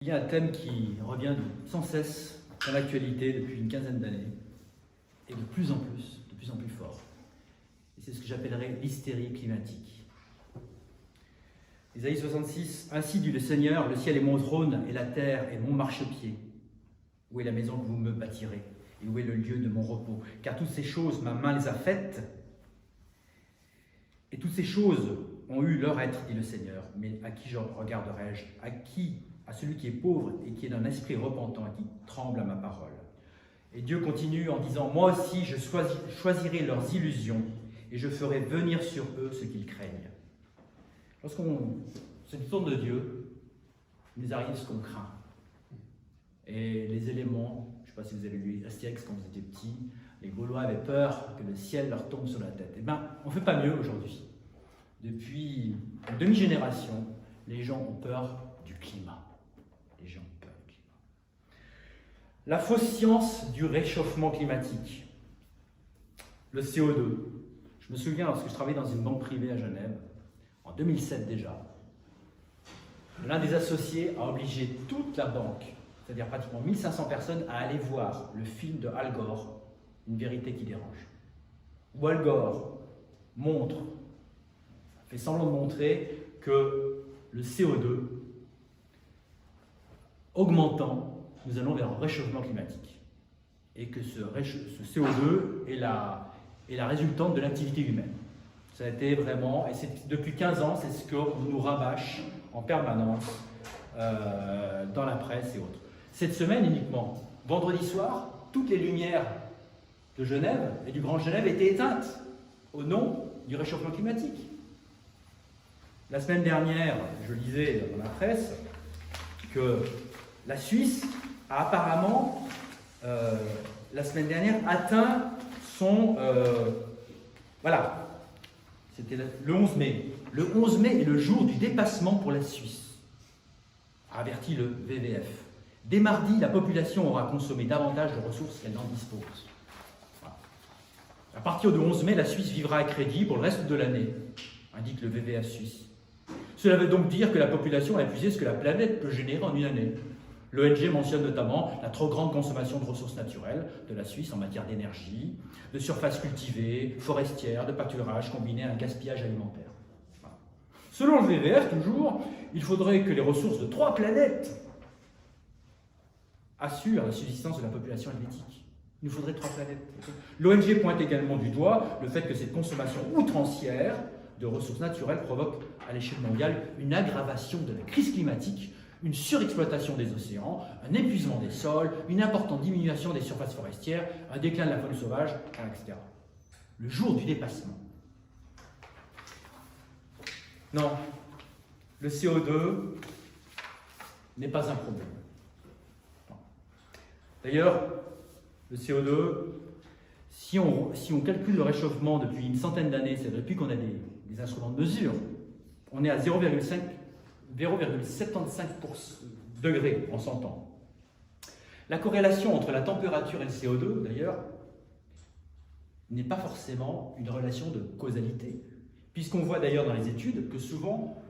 Il y a un thème qui revient sans cesse dans l'actualité depuis une quinzaine d'années, et de plus en plus fort. Et c'est ce que j'appellerais l'hystérie climatique. Ésaïe 66, « Ainsi dit le Seigneur, le ciel est mon trône, et la terre est mon marchepied. Où est la maison que vous me bâtirez, et où est le lieu de mon repos? Car toutes ces choses, ma main les a faites, et toutes ces choses ont eu leur être, dit le Seigneur. Mais à qui je regarderai-je? À celui qui est pauvre et qui est d'un esprit repentant et qui tremble à ma parole. » Et Dieu continue en disant, « Moi aussi, je choisirai leurs illusions et je ferai venir sur eux ce qu'ils craignent. » Lorsqu'on se tourne de Dieu, il nous arrive ce qu'on craint. Et les éléments, je ne sais pas si vous avez lu Astérix quand vous étiez petit, les Gaulois avaient peur que le ciel leur tombe sur la tête. Eh bien, on ne fait pas mieux aujourd'hui. Depuis une demi-génération, les gens ont peur du climat. Les gens ont peur du climat. La fausse science du réchauffement climatique. Le CO2. Je me souviens, lorsque je travaillais dans une banque privée à Genève, en 2007 déjà, l'un des associés a obligé toute la banque, c'est-à-dire pratiquement 1500 personnes, à aller voir le film de Al Gore, Une vérité qui dérange. Où Al Gore fait semblant de montrer que le CO2 augmentant, nous allons vers un réchauffement climatique. Et que ce CO2 est la résultante de l'activité humaine. Ça a été vraiment, et depuis 15 ans, c'est ce qu'on nous rabâche en permanence dans la presse et autres. Cette semaine uniquement, vendredi soir, toutes les lumières de Genève et du Grand Genève étaient éteintes au nom du réchauffement climatique. La semaine dernière, je lisais dans la presse que la Suisse a apparemment, la semaine dernière, atteint son... voilà, c'était le 11 mai. Le 11 mai est le jour du dépassement pour la Suisse, a averti le WWF. Dès mardi, la population aura consommé davantage de ressources qu'elle n'en dispose. Voilà. À partir du 11 mai, la Suisse vivra à crédit pour le reste de l'année, indique le WWF suisse. Cela veut donc dire que la population a épuisé ce que la planète peut générer en une année. L'ONG mentionne notamment la trop grande consommation de ressources naturelles de la Suisse en matière d'énergie, de surfaces cultivées, forestières, de pâturage combiné à un gaspillage alimentaire. Voilà. Selon le WWF, toujours, il faudrait que les ressources de 3 planètes assurent la subsistance de la population helvétique. Il nous faudrait 3 planètes. L'ONG pointe également du doigt le fait que cette consommation outrancière de ressources naturelles provoque à l'échelle mondiale une aggravation de la crise climatique, une surexploitation des océans, un épuisement des sols, une importante diminution des surfaces forestières, un déclin de la faune sauvage, etc. Le jour du dépassement. Non, le CO2 n'est pas un problème. D'ailleurs, le CO2, si on calcule le réchauffement depuis une centaine d'années, c'est depuis qu'on a des instruments de mesure, on est à 0,75 degrés en 100 ans. La corrélation entre la température et le CO2, d'ailleurs, n'est pas forcément une relation de causalité, puisqu'on voit d'ailleurs dans les études que souvent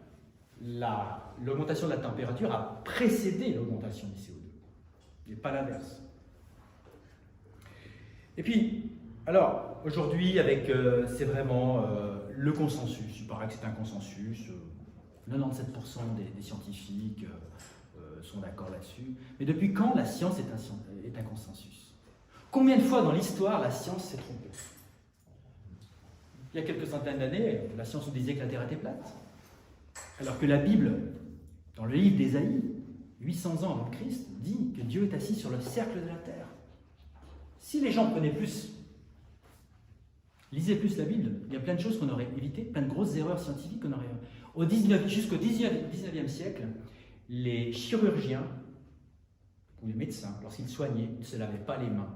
l'augmentation de la température a précédé l'augmentation du CO2, et pas l'inverse. Et puis, alors, aujourd'hui, c'est vraiment le consensus, il paraît que c'est un consensus, 97% des scientifiques sont d'accord là-dessus. Mais depuis quand la science est un consensus? Combien de fois dans l'histoire la science s'est trompée? Il y a quelques centaines d'années, la science nous disait que la Terre était plate. Alors que la Bible, dans le livre d'Ésaïe, 800 ans avant le Christ, dit que Dieu est assis sur le cercle de la Terre. Si les gens lisaient plus la Bible, il y a plein de choses qu'on aurait évitées, plein de grosses erreurs scientifiques qu'on aurait... Jusqu'au 19e siècle, les chirurgiens ou les médecins, lorsqu'ils soignaient, ils ne se lavaient pas les mains.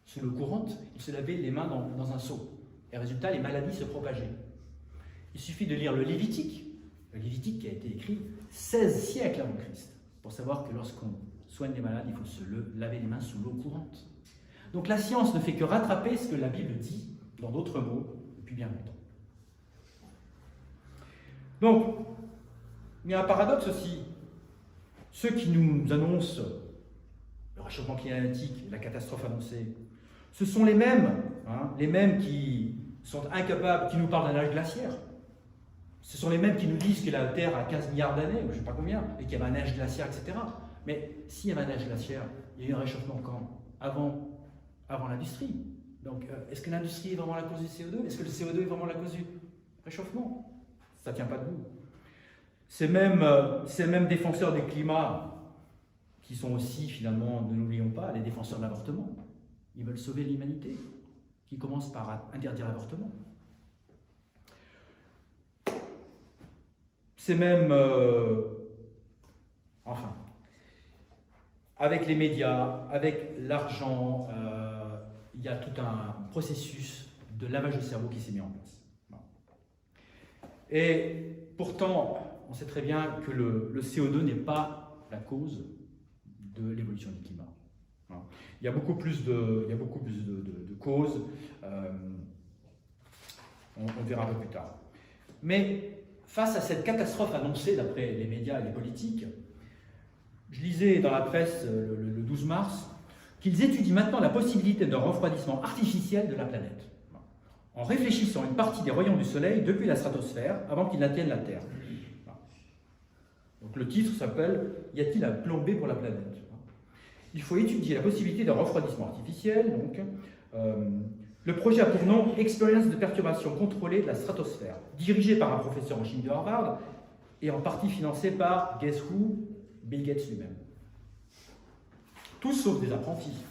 Sous l'eau courante, ils se lavaient les mains dans un seau. Et résultat, les maladies se propageaient. Il suffit de lire le Lévitique qui a été écrit 16 siècles avant Christ, pour savoir que lorsqu'on soigne les malades, il faut se laver les mains sous l'eau courante. Donc la science ne fait que rattraper ce que la Bible dit, dans d'autres mots, depuis bien longtemps. Donc, il y a un paradoxe aussi. Ceux qui nous annoncent le réchauffement climatique, la catastrophe annoncée, ce sont les mêmes qui sont incapables, qui nous parlent d'un âge glaciaire. Ce sont les mêmes qui nous disent que la Terre a 15 milliards d'années, ou je ne sais pas combien, et qu'il y avait un âge glaciaire, etc. Mais s'il y avait un âge glaciaire, il y a eu un réchauffement quand? Avant l'industrie. Donc, est-ce que l'industrie est vraiment la cause du CO2? Est-ce que le CO2 est vraiment la cause du réchauffement? Ça ne tient pas debout. Ces mêmes défenseurs du climat, qui sont aussi, finalement, ne l'oublions pas, les défenseurs de l'avortement. Ils veulent sauver l'humanité, qui commence par interdire l'avortement. C'est même, enfin, avec les médias, avec l'argent, il y a tout un processus de lavage de cerveau qui s'est mis en place. Et pourtant, on sait très bien que le CO2 n'est pas la cause de l'évolution du climat. Il y a beaucoup plus de causes, on verra un peu plus tard. Mais face à cette catastrophe annoncée d'après les médias et les politiques, je lisais dans la presse le 12 mars qu'ils étudient maintenant la possibilité d'un refroidissement artificiel de la planète, en réfléchissant une partie des rayons du Soleil depuis la stratosphère avant qu'ils n'atteignent la Terre. Donc le titre s'appelle « Y a-t-il un plan B pour la planète ?» Il faut étudier la possibilité d'un refroidissement artificiel. Donc, le projet a pour nom « Expérience de perturbation contrôlée de la stratosphère », dirigé par un professeur en chimie de Harvard et en partie financé par, guess who, Bill Gates lui-même. Tous sauf des apprentis.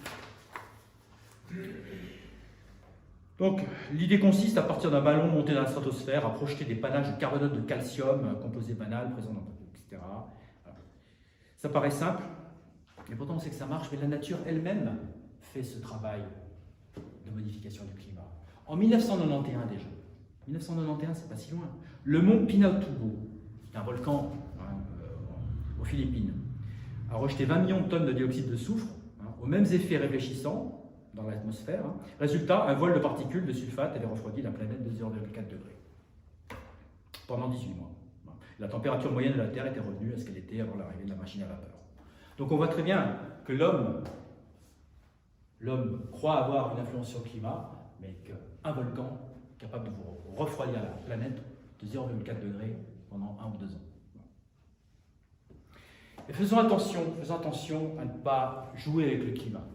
Donc, l'idée consiste, à partir d'un ballon monté dans la stratosphère, à projeter des panaches de carbonate de calcium, un composé banal présent dans etc. Voilà. Ça paraît simple, et pourtant on sait que ça marche, mais la nature elle-même fait ce travail de modification du climat. En 1991 déjà, 1991 c'est pas si loin, le mont Pinatubo, un volcan aux Philippines, a rejeté 20 millions de tonnes de dioxyde de soufre, aux mêmes effets réfléchissants dans l'atmosphère. Résultat, un voile de particules de sulfate avait refroidi la planète de 0,4 degrés pendant 18 mois. La température moyenne de la Terre était revenue à ce qu'elle était avant l'arrivée de la machine à vapeur. Donc on voit très bien que l'homme croit avoir une influence sur le climat, mais qu'un volcan capable de vous refroidir la planète de 0,4 degrés pendant 1 ou 2 ans. Et faisons attention à ne pas jouer avec le climat.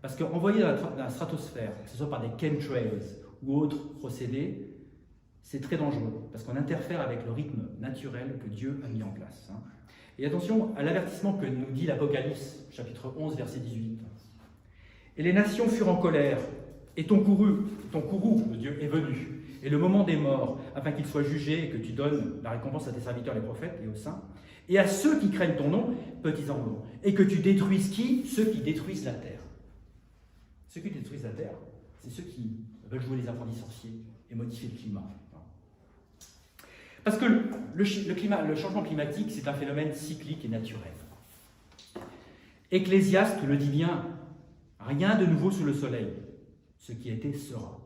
Parce qu'envoyer dans la stratosphère, que ce soit par des chemtrails ou autres procédés, c'est très dangereux, parce qu'on interfère avec le rythme naturel que Dieu a mis en place. Et attention à l'avertissement que nous dit l'Apocalypse, chapitre 11, verset 18. Et les nations furent en colère, et ton courroux, le Dieu, est venu, et le moment des morts, afin qu'il soit jugé et que tu donnes la récompense à tes serviteurs les prophètes et aux saints, et à ceux qui craignent ton nom, petits en gros, et que tu détruises qui? Ceux qui détruisent la terre. Ceux qui détruisent la terre, c'est ceux qui veulent jouer les apprentis sorciers et modifier le climat. Parce que le changement climatique, c'est un phénomène cyclique et naturel. Ecclésiaste le dit bien, rien de nouveau sous le soleil. Ce qui a été sera.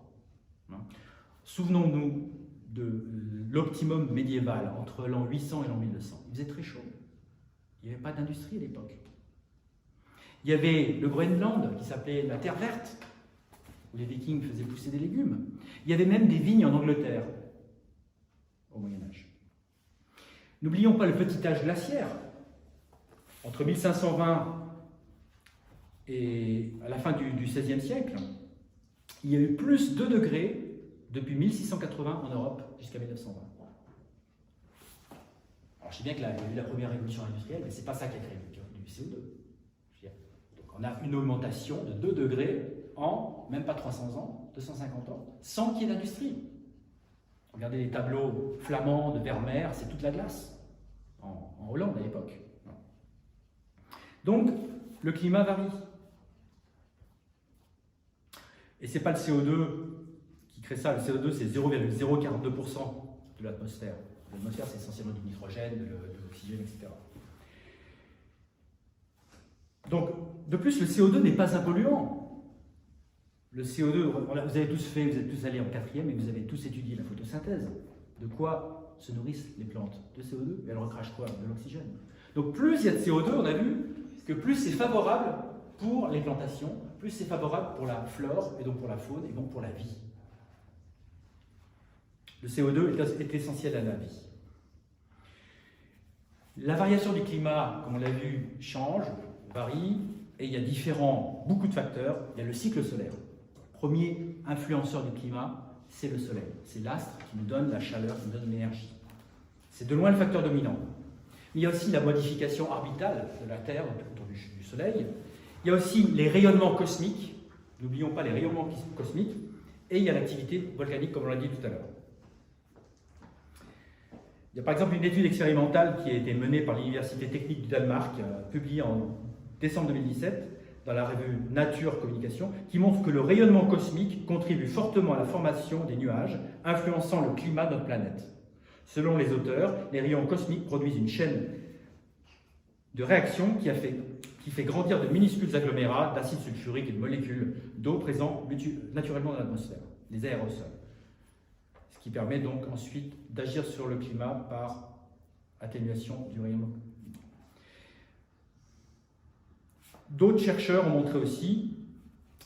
Souvenons-nous de l'optimum médiéval entre l'an 800 et l'an 1200. Il faisait très chaud. Il n'y avait pas d'industrie à l'époque. Il y avait le Groenland qui s'appelait la Terre verte, où les Vikings faisaient pousser des légumes. Il y avait même des vignes en Angleterre, au Moyen-Âge. N'oublions pas le petit âge glaciaire. Entre 1520 et à la fin du XVIe siècle, il y a eu plus 2 degrés depuis 1680 en Europe jusqu'à 1920. Alors je sais bien qu'il y a eu la première révolution industrielle, mais ce n'est pas ça qui a créé du CO2. Donc on a une augmentation de 2 degrés en même pas 300 ans, 250 ans, sans qu'il y ait d'industrie. Regardez les tableaux flamands de Vermeer, c'est toute la glace, en Hollande à l'époque. Donc, le climat varie. Et ce n'est pas le CO2 qui crée ça, le CO2 c'est 0,042% de l'atmosphère. L'atmosphère c'est essentiellement du nitrogène, de l'oxygène, etc. Donc, de plus, le CO2 n'est pas un polluant. Le CO2, vous avez tous fait, vous êtes tous allés en 4e et vous avez tous étudié la photosynthèse. De quoi se nourrissent les plantes? De CO2, et elles recrachent quoi? De l'oxygène. Donc plus il y a de CO2, on a vu que plus c'est favorable pour les plantations, plus c'est favorable pour la flore, et donc pour la faune, et donc pour la vie. Le CO2 est essentiel à la vie. La variation du climat, comme on l'a vu, change, varie, et il y a beaucoup de facteurs. Il y a le cycle solaire. Premier influenceur du climat, c'est le soleil. C'est l'astre qui nous donne la chaleur, qui nous donne l'énergie. C'est de loin le facteur dominant. Mais il y a aussi la modification orbitale de la Terre autour du Soleil. Il y a aussi les rayonnements cosmiques. N'oublions pas les rayonnements cosmiques. Et il y a l'activité volcanique, comme on l'a dit tout à l'heure. Il y a par exemple une étude expérimentale qui a été menée par l'Université technique du Danemark, publiée en décembre 2017, dans la revue Nature Communication, qui montre que le rayonnement cosmique contribue fortement à la formation des nuages, influençant le climat de notre planète. Selon les auteurs, les rayons cosmiques produisent une chaîne de réactions qui fait grandir de minuscules agglomérats d'acide sulfurique et de molécules d'eau présents naturellement dans l'atmosphère, les aérosols. Ce qui permet donc ensuite d'agir sur le climat par atténuation du rayonnement. D'autres chercheurs ont montré aussi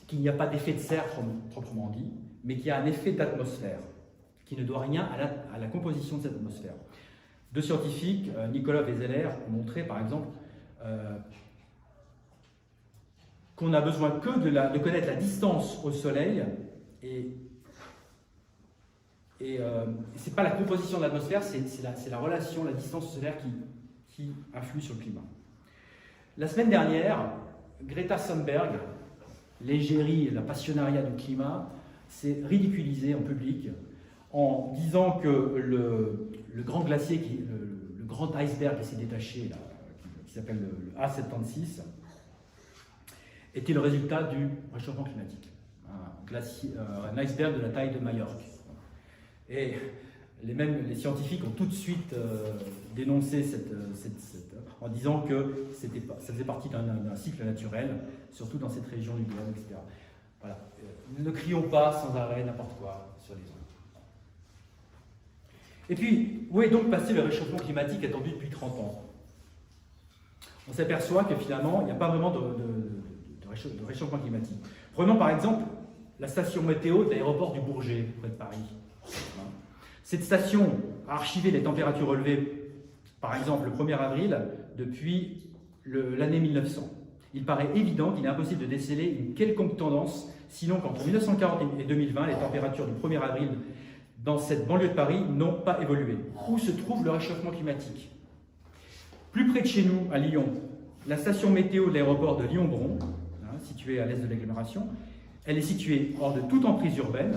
qu'il n'y a pas d'effet de serre proprement dit, mais qu'il y a un effet d'atmosphère, qui ne doit rien à la composition de cette atmosphère. Deux scientifiques, Nicolas et Zeller, ont montré par exemple qu'on a besoin que de connaître la distance au Soleil, et ce n'est pas la composition de l'atmosphère, c'est la relation, la distance solaire qui influe sur le climat. La semaine dernière, Greta Thunberg, l'égérie et la passionnariat du climat, s'est ridiculisée en public en disant que le grand glacier, le grand iceberg qui s'est détaché, là, qui s'appelle le A76, était le résultat du réchauffement climatique. Un iceberg de la taille de Majorque. Et les scientifiques ont tout de suite dénoncé en disant que ça faisait partie d'un cycle naturel, surtout dans cette région du globe, etc. Voilà. Ne crions pas sans arrêt n'importe quoi sur les ondes. Et puis, où est donc passé le réchauffement climatique attendu depuis 30 ans? On s'aperçoit que finalement, il n'y a pas vraiment de réchauffement climatique. Prenons par exemple la station météo de l'aéroport du Bourget, près de Paris. Cette station a archivé les températures relevées, par exemple le 1er avril, depuis l'année 1900. Il paraît évident qu'il est impossible de déceler une quelconque tendance, sinon qu'entre 1940 et 2020, les températures du 1er avril dans cette banlieue de Paris n'ont pas évolué. Où se trouve le réchauffement climatique? Plus près de chez nous, à Lyon, la station météo de l'aéroport de Lyon-Bron, située à l'est de l'agglomération, elle est située hors de toute emprise urbaine.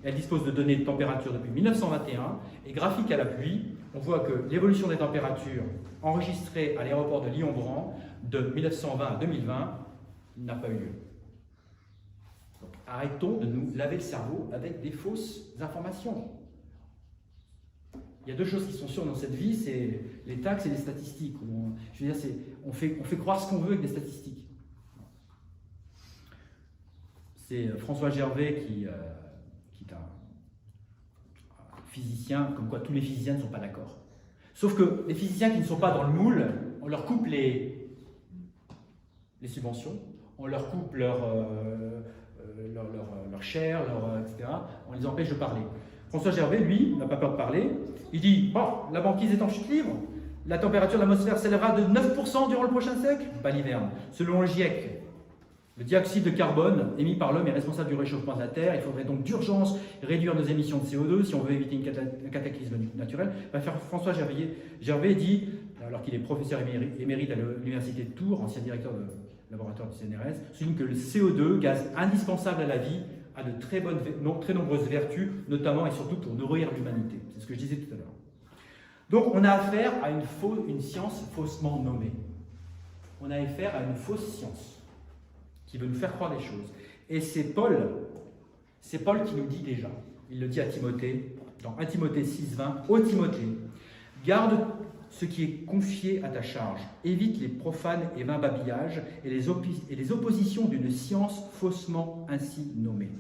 Elle dispose de données de température depuis 1921 et graphique à l'appui, on voit que l'évolution des températures enregistrées à l'aéroport de Lyon-Bron de 1920 à 2020 n'a pas eu lieu. Donc, arrêtons de nous laver le cerveau avec des fausses informations. Il y a deux choses qui sont sûres dans cette vie, c'est les taxes et les statistiques. On fait croire ce qu'on veut avec des statistiques. C'est François Gervais qui est un physicien, comme quoi tous les physiciens ne sont pas d'accord. Sauf que les physiciens qui ne sont pas dans le moule, on leur coupe les subventions, on leur coupe leur chair, etc. On les empêche de parler. François Gervais, lui, n'a pas peur de parler. Il dit, bon, la banquise est en chute libre, la température de l'atmosphère s'élèvera de 9% durant le prochain siècle, pas l'hiverne. Selon le GIEC, le dioxyde de carbone émis par l'homme est responsable du réchauffement de la Terre. Il faudrait donc d'urgence réduire nos émissions de CO2 si on veut éviter un cataclysme naturel. François Gervais dit, alors qu'il est professeur émérite à l'Université de Tours, ancien directeur de laboratoire du CNRS, souligne que le CO2, gaz indispensable à la vie, a de très nombreuses vertus, notamment et surtout pour nourrir l'humanité. C'est ce que je disais tout à l'heure. Donc on a affaire à une science faussement nommée. On a affaire à une fausse science qui veut nous faire croire des choses. Et c'est Paul qui nous dit déjà, il le dit à Timothée, dans 1 Timothée 6,20, « Ô Timothée, garde ce qui est confié à ta charge, évite les profanes et vains babillages et les oppositions d'une science faussement ainsi nommée. »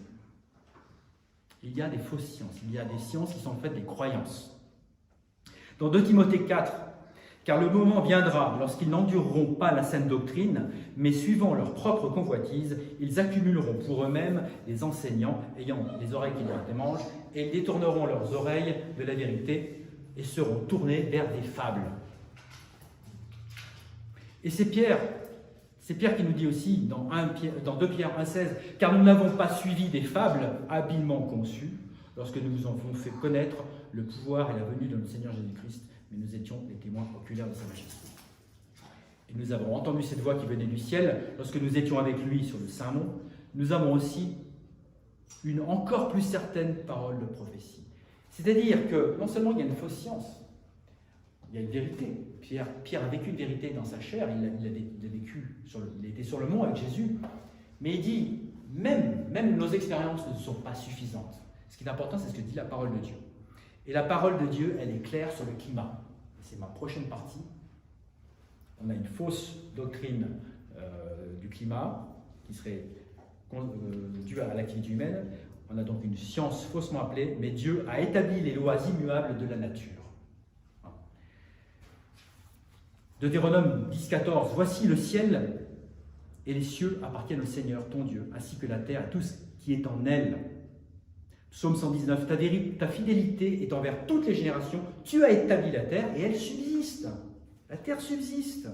Il y a des fausses sciences, il y a des sciences qui sont en fait des croyances. Dans 2 Timothée 4, Car le moment viendra lorsqu'ils n'endureront pas la saine doctrine, mais suivant leur propre convoitise, ils accumuleront pour eux-mêmes des enseignants ayant les oreilles qui leur démangent, et ils détourneront leurs oreilles de la vérité et seront tournés vers des fables. Et c'est Pierre qui nous dit aussi dans 2 Pierre 1,16 « Car nous n'avons pas suivi des fables habilement conçues, lorsque nous vous avons fait connaître le pouvoir et la venue de notre Seigneur Jésus-Christ, mais nous étions les témoins oculaires de sa majesté. Et nous avons entendu cette voix qui venait du ciel, lorsque nous étions avec lui sur le Saint-Mont. Nous avons aussi une encore plus certaine parole de prophétie. » C'est-à-dire que non seulement il y a une fausse science, il y a une vérité. Pierre a vécu une vérité dans sa chair, il était sur le mont avec Jésus, mais il dit, même nos expériences ne sont pas suffisantes. Ce qui est important, c'est ce que dit la parole de Dieu. Et la parole de Dieu, elle est claire sur le climat. C'est ma prochaine partie. On a une fausse doctrine du climat qui serait due à l'activité humaine. On a donc une science faussement appelée, mais Dieu a établi les lois immuables de la nature. Deutéronome 10,14 « Voici le ciel et les cieux appartiennent au Seigneur, ton Dieu, ainsi que la terre et tout ce qui est en elle. » Psaume 119 « Ta fidélité est envers toutes les générations. Tu as établi la terre et elle subsiste. » La terre subsiste.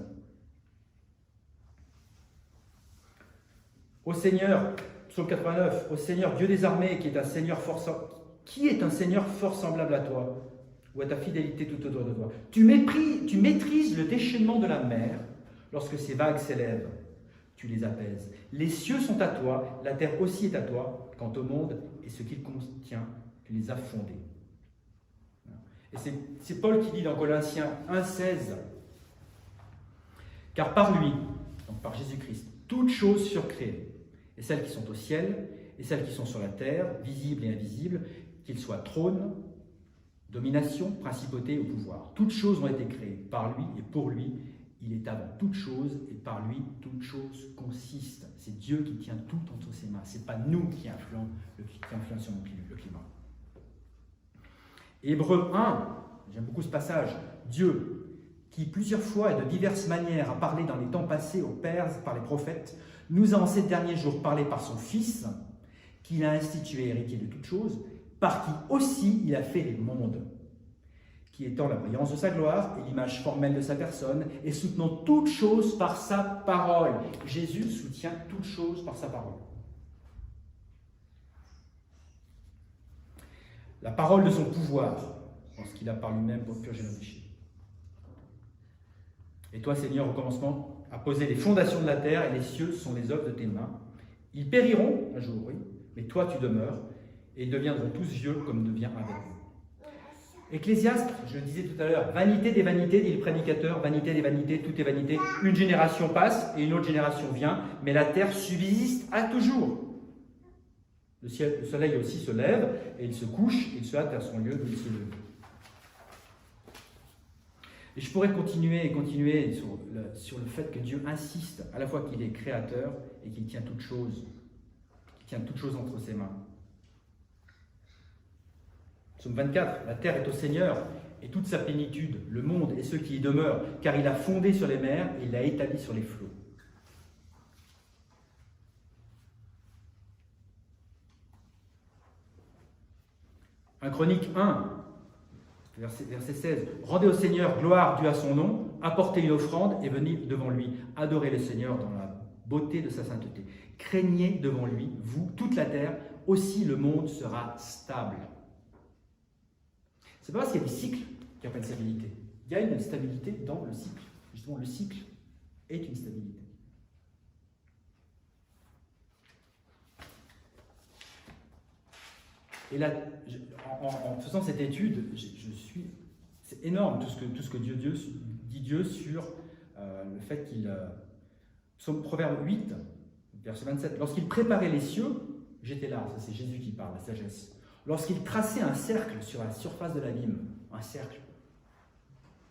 Au Seigneur, Psaume 89, « Au Seigneur, Dieu des armées, qui est un Seigneur fort semblable à toi, ou à ta fidélité tout autour de toi. Tu maîtrises le déchaînement de la mer lorsque ses vagues s'élèvent. Tu les apaises. Les cieux sont à toi, la terre aussi est à toi. Quant au monde et ce qu'il contient, tu les as fondés. » Et c'est Paul qui dit dans Colossiens 1,16 « Car par lui, donc par Jésus-Christ, toutes choses furent créées, et celles qui sont au ciel, et celles qui sont sur la terre, visibles et invisibles, qu'ils soient trônes, domination, principauté ou pouvoir. Toutes choses ont été créées par lui et pour lui. Il est avant toutes choses et par lui toutes choses consistent. C'est Dieu qui tient tout entre ses mains. Ce n'est pas nous qui influençons le climat. Hébreux 1, j'aime beaucoup ce passage. Dieu, qui plusieurs fois et de diverses manières a parlé dans les temps passés aux pères par les prophètes, nous a en ces derniers jours parlé par son Fils, qu'il a institué héritier de toutes choses, par qui aussi il a fait les mondes, qui étant la brillance de sa gloire et l'image formelle de sa personne, et soutenant toutes choses par sa parole. Jésus soutient toutes choses par sa parole. La parole de son pouvoir, en ce qu'il a par lui-même pour purger nos péchés. Et toi, Seigneur, au commencement, a posé les fondations de la terre, et les cieux sont les œuvres de tes mains. Ils périront un jour, oui, mais toi tu demeures, et ils deviendront tous vieux comme devient un bébé. Ecclésiaste, je le disais tout à l'heure, vanité des vanités, dit le prédicateur, vanité des vanités, tout est vanité. Une génération passe et une autre génération vient, mais la terre subsiste à toujours. Le soleil aussi se lève et il se couche, il se hâte vers son lieu d'où il se lève. Et je pourrais continuer sur le fait que Dieu insiste à la fois qu'il est créateur et qu'il tient toutes choses entre ses mains. Psaume 24, la terre est au Seigneur et toute sa plénitude, le monde et ceux qui y demeurent, car il a fondé sur les mers et il l'a établi sur les flots. Un Chronique 1, verset 16. Rendez au Seigneur gloire due à son nom, apportez une offrande et venez devant lui. Adorez le Seigneur dans la beauté de sa sainteté. Craignez devant lui, vous, toute la terre, aussi le monde sera stable. C'est pas parce qu'il y a des cycles qu'il n'y a pas de stabilité. Il y a une stabilité dans le cycle. Justement, le cycle est une stabilité. Et là, en faisant cette étude, c'est énorme tout ce que Dieu dit sur le fait qu'il... Proverbe 8, verset 27. Lorsqu'il préparait les cieux, j'étais là, ça c'est Jésus qui parle, la sagesse. Lorsqu'il traçait un cercle sur la surface de l'abîme, un cercle.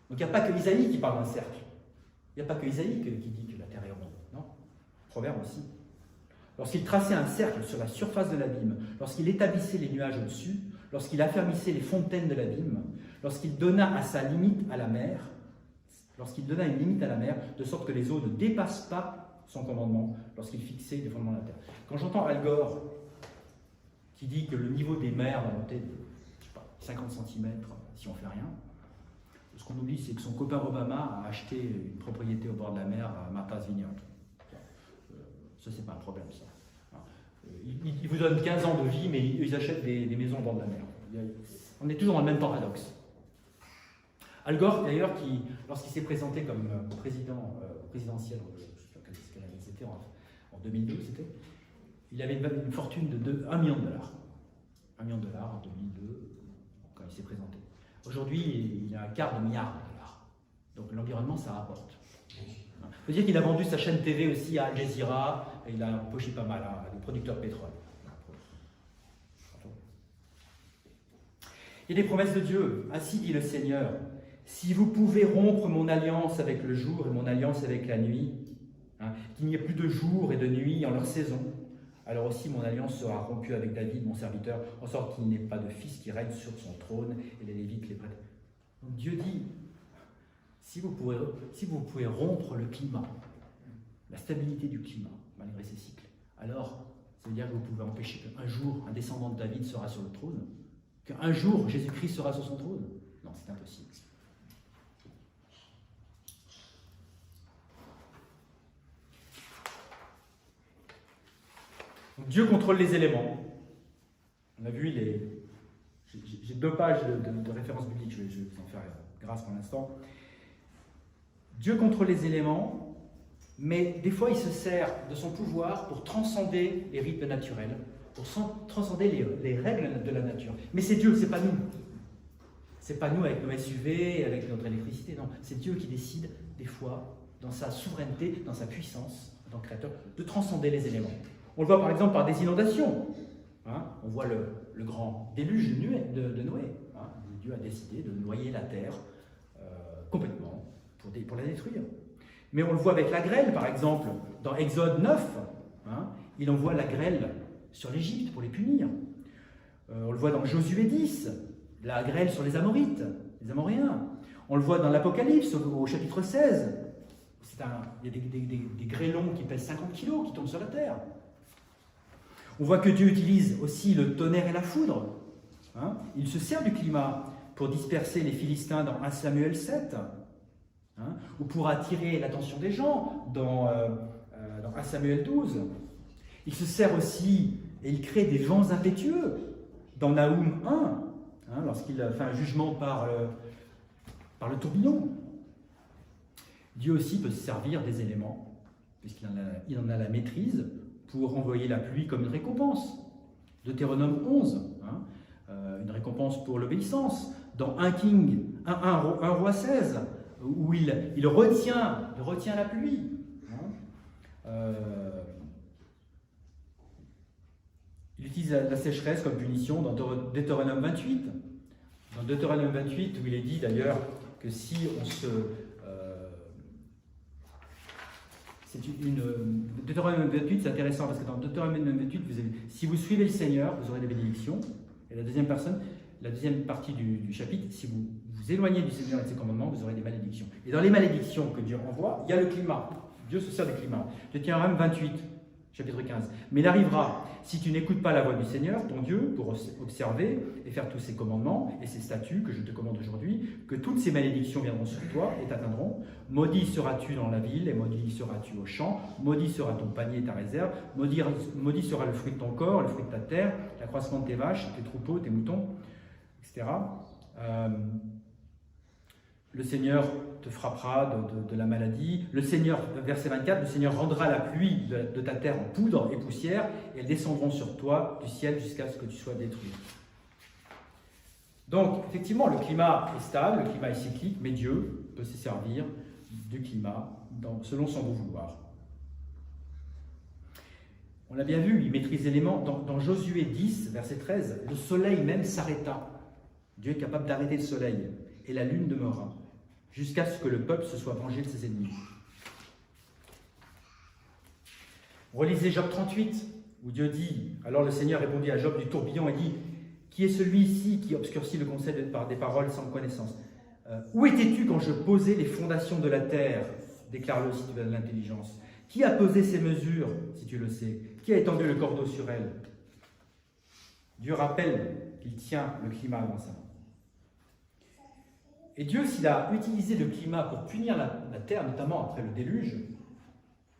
Donc il n'y a pas que Isaïe qui parle d'un cercle. Il n'y a pas que Isaïe qui dit que la terre est ronde. Non. Proverbe aussi. Lorsqu'il traçait un cercle sur la surface de l'abîme, lorsqu'il établissait les nuages au-dessus, lorsqu'il affermissait les fontaines de l'abîme, lorsqu'il donna à sa limite à la mer, lorsqu'il donna une limite à la mer, de sorte que les eaux ne dépassent pas son commandement, lorsqu'il fixait les fondements de la terre. Quand j'entends Al Gore qui dit que le niveau des mers va monter de 50 cm si on ne fait rien, ce qu'on oublie, c'est que son copain Obama a acheté une propriété au bord de la mer à Martha's Vineyard. Ça, c'est pas un problème, ça. Ils vous donnent 15 ans de vie, mais ils achètent des maisons au bord de la mer. On est toujours dans le même paradoxe. Al Gore, d'ailleurs, lorsqu'il s'est présenté comme président présidentiel, c'était en 2002, il avait une fortune de 1 million de dollars. 1 million de dollars en 2002, quand il s'est présenté. Aujourd'hui, il a $250 million. Donc l'environnement, ça rapporte. Il faut dire qu'il a vendu sa chaîne TV aussi à Al Jazeera, et il a empoché pas mal à des producteurs de pétrole. Il y a des promesses de Dieu. Ainsi dit le Seigneur, si vous pouvez rompre mon alliance avec le jour et mon alliance avec la nuit, qu'il n'y ait plus de jour et de nuit en leur saison, alors aussi mon alliance sera rompue avec David, mon serviteur, en sorte qu'il n'ait pas de fils qui règne sur son trône, et les Lévites les prêtent. Donc Dieu dit, si vous pouvez rompre le climat, la stabilité du climat, malgré ces cycles, alors ça veut dire que vous pouvez empêcher qu'un jour un descendant de David sera sur le trône, qu'un jour Jésus-Christ sera sur son trône. Non, c'est impossible. Donc, Dieu contrôle les éléments. On a vu j'ai 2 pages de références bibliques, je vais vous en faire grâce pour l'instant. Dieu contrôle les éléments, mais des fois il se sert de son pouvoir pour transcender les rythmes naturels, pour transcender les règles de la nature. Mais c'est Dieu, c'est pas nous. C'est pas nous avec nos SUV, avec notre électricité, non. C'est Dieu qui décide, des fois, dans sa souveraineté, dans sa puissance, en tant que créateur, de transcender les éléments. On le voit par exemple par des inondations. On voit le grand déluge de Noé. Dieu a décidé de noyer la terre complètement pour la détruire. Mais on le voit avec la grêle, par exemple. Dans Exode 9, il envoie la grêle sur l'Égypte pour les punir. On le voit dans Josué 10, la grêle sur les Amorites, les Amoréens. On le voit dans l'Apocalypse, au chapitre 16. Il y a des grêlons qui pèsent 50 kilos qui tombent sur la terre. On voit que Dieu utilise aussi le tonnerre et la foudre. Il se sert du climat pour disperser les Philistins dans 1 Samuel 7, ou pour attirer l'attention des gens dans 1 Samuel 12. Il se sert aussi, et il crée des vents impétueux dans Nahum 1, lorsqu'il fait un jugement par le tourbillon. Dieu aussi peut se servir des éléments, puisqu'il en a la maîtrise, pour envoyer la pluie comme une récompense. Deutéronome 11, une récompense pour l'obéissance. Dans 1 roi 16, où il retient la pluie. Il utilise la sécheresse comme punition dans Deutéronome 28. Dans Deutéronome 28, où il est dit d'ailleurs que si on se... Deutéronome 28, c'est intéressant parce que dans Deutéronome 28, si vous suivez le Seigneur, vous aurez des bénédictions. Et la deuxième partie du chapitre, si vous vous éloignez du Seigneur et de ses commandements, vous aurez des malédictions. Et dans les malédictions que Dieu envoie, il y a le climat. Dieu se sert du climat. Deutéronome 28, chapitre 15. Mais il arrivera, si tu n'écoutes pas la voix du Seigneur, ton Dieu, pour observer et faire tous ses commandements et ses statuts que je te commande aujourd'hui, que toutes ces malédictions viendront sur toi et t'atteindront. Maudit seras-tu dans la ville et maudit seras-tu au champ. Maudit sera ton panier et ta réserve. Maudit sera le fruit de ton corps, le fruit de ta terre, l'accroissement de tes vaches, tes troupeaux, tes moutons, etc. Le Seigneur te frappera de la maladie. Le Seigneur, verset 24, le Seigneur rendra la pluie de ta terre en poudre et poussière, et elles descendront sur toi du ciel jusqu'à ce que tu sois détruit. Donc, effectivement, le climat est stable, le climat est cyclique, mais Dieu peut se servir du climat selon son bon vouloir. On l'a bien vu, il maîtrise l'élément. Dans Josué 10, verset 13, le soleil même s'arrêta. Dieu est capable d'arrêter le soleil, et la lune demeura, jusqu'à ce que le peuple se soit vengé de ses ennemis. Relisez Job 38, où Dieu dit, alors le Seigneur répondit à Job du tourbillon et dit, qui est celui-ci qui obscurcit le conseil par des paroles sans connaissance? Où étais-tu quand je posais les fondations de la terre ?» déclare le citoyen de l'intelligence. « Qui a pesé ces mesures, si tu le sais? Qui a étendu le cordeau sur elles ?» Dieu rappelle qu'il tient le climat dans sa main. Et Dieu, s'il a utilisé le climat pour punir la terre, notamment après le déluge,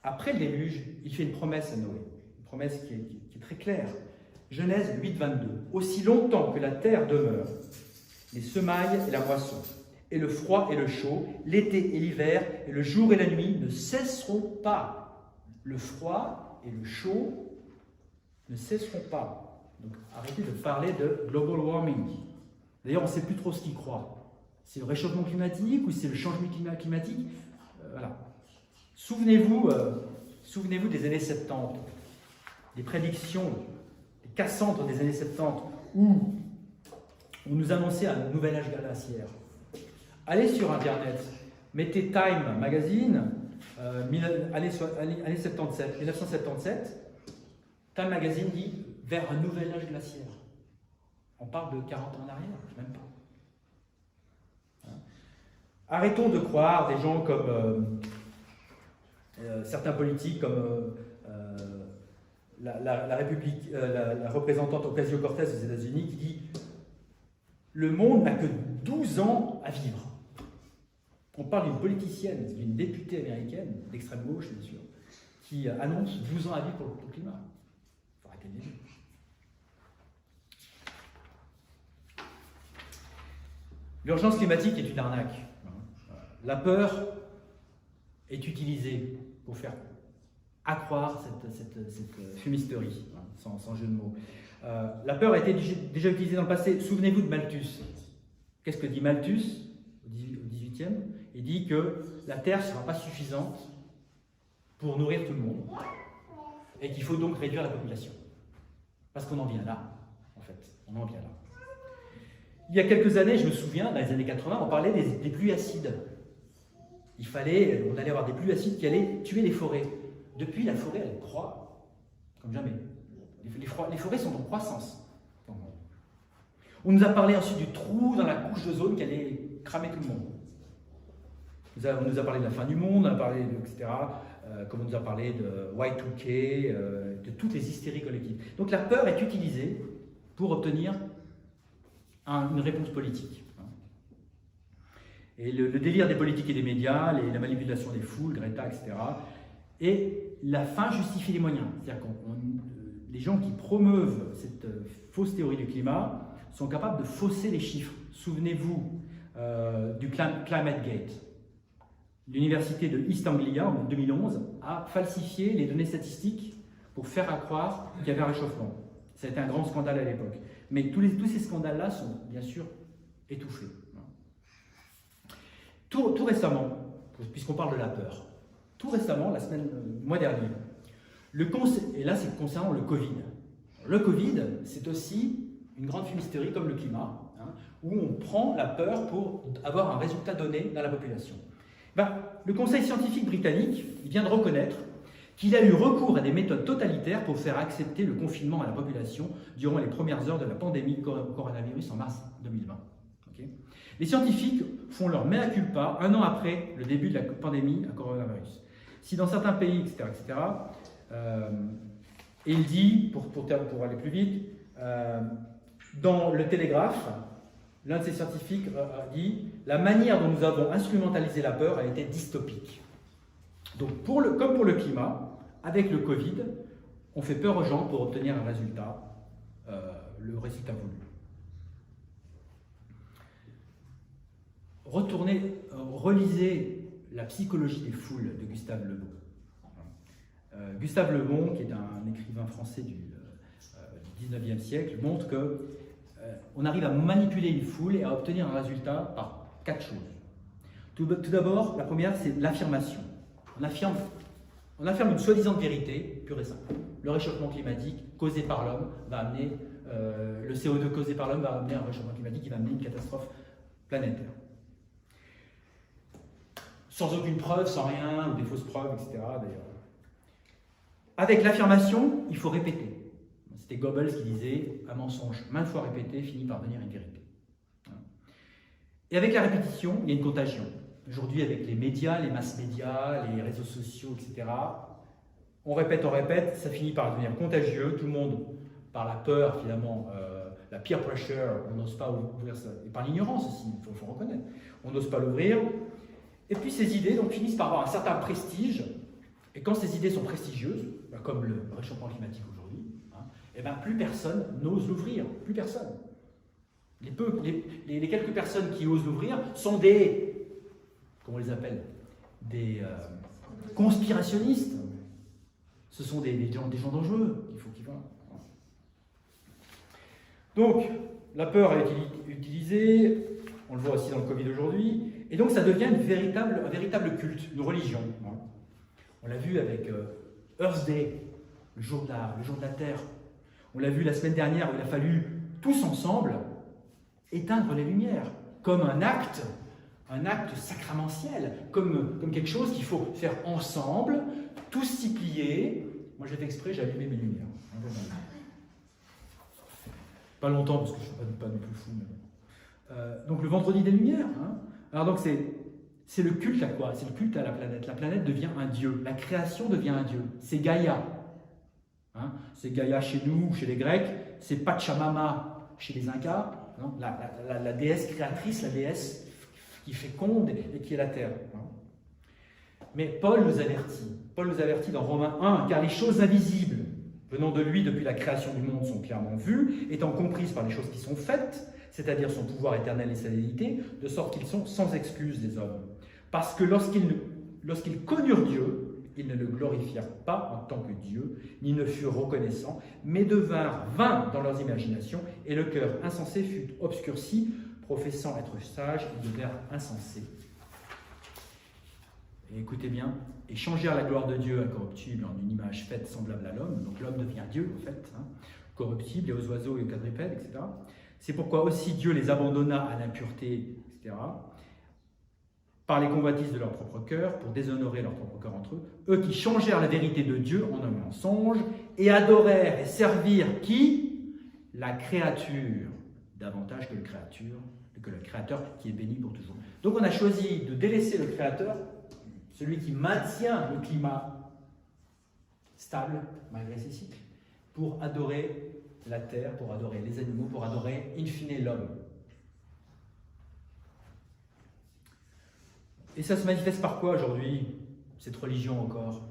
après le déluge, il fait une promesse à Noé, une promesse qui est très claire. Genèse 8, 22. « Aussi longtemps que la terre demeure, les semailles et la moisson, et le froid et le chaud, l'été et l'hiver, et le jour et la nuit ne cesseront pas. » Le froid et le chaud ne cesseront pas. Donc arrêtez de parler de global warming. D'ailleurs, on ne sait plus trop ce qu'ils croient. C'est le réchauffement climatique ou c'est le changement climatique? Voilà. Souvenez-vous des années 70, des prédictions, des Cassandres des années 70, où on nous annonçait un nouvel âge glaciaire. Allez sur Internet, mettez Time Magazine, année 77, 1977, Time Magazine dit « vers un nouvel âge glaciaire ». On parle de 40 ans en arrière, même pas. Arrêtons de croire des gens comme certains politiques, comme la représentante Ocasio-Cortez des États-Unis, qui dit « Le monde n'a que 12 ans à vivre ». On parle d'une politicienne, d'une députée américaine, d'extrême gauche bien sûr, qui annonce 12 ans à vivre pour le climat. Il faut arrêter de dire. L'urgence climatique est une arnaque. La peur est utilisée pour faire accroître cette fumisterie, sans jeu de mots. La peur a été déjà utilisée dans le passé. Souvenez-vous de Malthus. Qu'est-ce que dit Malthus au XVIIIe? Il dit que la terre ne sera pas suffisante pour nourrir tout le monde et qu'il faut donc réduire la population. Parce qu'on en vient là, en fait. On en vient là. Il y a quelques années, je me souviens, dans les années 80, on parlait des pluies acides. On allait avoir des pluies acides qui allaient tuer les forêts. Depuis, la forêt, elle croît comme jamais. Les forêts sont en croissance. On nous a parlé ensuite du trou dans la couche d'ozone qui allait cramer tout le monde. On nous a parlé de la fin du monde, on a parlé etc. Comme on nous a parlé de Y2K, de toutes les hystéries collectives. Donc la peur est utilisée pour obtenir une réponse politique. Et le délire des politiques et des médias, la manipulation des foules, Greta, etc. Et la fin justifie les moyens. C'est-à-dire que les gens qui promeuvent cette fausse théorie du climat sont capables de fausser les chiffres. Souvenez-vous du Climate Gate. L'université de East Anglia, en 2011, a falsifié les données statistiques pour faire croire qu'il y avait un réchauffement. Ça a été un grand scandale à l'époque. Mais tous ces scandales-là sont bien sûr étouffés. Tout récemment, puisqu'on parle de la peur, tout récemment, le mois dernier, et là c'est concernant le Covid. Le Covid, c'est aussi une grande fumisterie comme le climat, où on prend la peur pour avoir un résultat donné dans la population. Le Conseil scientifique britannique vient de reconnaître qu'il a eu recours à des méthodes totalitaires pour faire accepter le confinement à la population durant les premières heures de la pandémie coronavirus en mars 2020. Okay. Les scientifiques font leur mea culpa un an après le début de la pandémie à coronavirus. Si dans certains pays, etc., et il dit, pour aller plus vite, dans le Télégraphe, l'un de ces scientifiques dit « La manière dont nous avons instrumentalisé la peur a été dystopique ». Donc, comme pour le climat, avec le Covid, on fait peur aux gens pour obtenir un résultat, le résultat voulu. Relisez La psychologie des foules de Gustave Le Bon. Gustave Le Bon, qui est un écrivain français du 19e siècle, montre qu'on arrive à manipuler une foule et à obtenir un résultat par 4 choses. Tout d'abord, la première, c'est l'affirmation. On affirme une soi-disant vérité pure et simple. Le réchauffement climatique causé par l'homme va amener, le CO2 causé par l'homme va amener un réchauffement climatique qui va amener une catastrophe planétaire. Sans aucune preuve, sans rien, ou des fausses preuves, etc. d'ailleurs. Avec l'affirmation, il faut répéter. C'était Goebbels qui disait « Un mensonge maintes fois répété finit par devenir une vérité ». Et avec la répétition, il y a une contagion. Aujourd'hui, avec les médias, les masses médias, les réseaux sociaux, etc., on répète, ça finit par devenir contagieux. Tout le monde, par la peur, finalement, la peer pressure, on n'ose pas ouvrir ça. Et par l'ignorance aussi, il faut reconnaître. On n'ose pas l'ouvrir. Et puis ces idées donc, finissent par avoir un certain prestige. Et quand ces idées sont prestigieuses, comme le réchauffement climatique aujourd'hui, eh ben, plus personne n'ose l'ouvrir. Plus personne. Les quelques personnes qui osent l'ouvrir sont des, comment on les appelle, des conspirationnistes. Ce sont des gens dangereux qu'il faut qu'ils voient. Donc, la peur est utilisée, on le voit aussi dans le Covid aujourd'hui, et donc ça devient un véritable culte, une religion. On l'a vu avec Earth Day, le jour de la Terre. On l'a vu la semaine dernière où il a fallu tous ensemble éteindre les lumières, comme un acte sacramentiel, comme quelque chose qu'il faut faire ensemble, tous s'y plier. Moi j'ai fait exprès, j'ai allumé mes lumières. Pas longtemps parce que je ne suis pas non plus fou. Mais donc le vendredi des lumières. Alors donc c'est le culte à quoi? C'est le culte à la planète. La planète devient un dieu. La création devient un dieu. C'est Gaïa. C'est Gaïa chez nous, chez les Grecs. C'est Pachamama chez les Incas. La déesse créatrice, la déesse qui féconde et qui est la terre. Mais Paul nous avertit dans Romains 1, car les choses invisibles venant de lui depuis la création du monde sont clairement vues, étant comprises par les choses qui sont faites, c'est-à-dire son pouvoir éternel et sa déité, de sorte qu'ils sont sans excuse des hommes. Parce que lorsqu'ils connurent Dieu, ils ne le glorifièrent pas en tant que Dieu, ni ne furent reconnaissants, mais devinrent vains dans leurs imaginations, et le cœur insensé fut obscurci, professant être sages, ils devinrent insensés. Et écoutez bien, et changèrent la gloire de Dieu incorruptible en une image faite semblable à l'homme, donc l'homme devient Dieu en fait, corruptible, et aux oiseaux et aux quadrupèdes, etc. C'est pourquoi aussi Dieu les abandonna à l'impureté, etc., par les convoitises de leur propre cœur, pour déshonorer leur propre cœur entre eux, eux qui changèrent la vérité de Dieu en un mensonge, et adorèrent et servirent qui? La créature, davantage que le Créateur qui est béni pour toujours. Donc on a choisi de délaisser le Créateur, celui qui maintient le climat stable malgré ces cycles, pour adorer la terre, pour adorer les animaux, pour adorer in fine l'homme. Et ça se manifeste par quoi aujourd'hui, cette religion encore?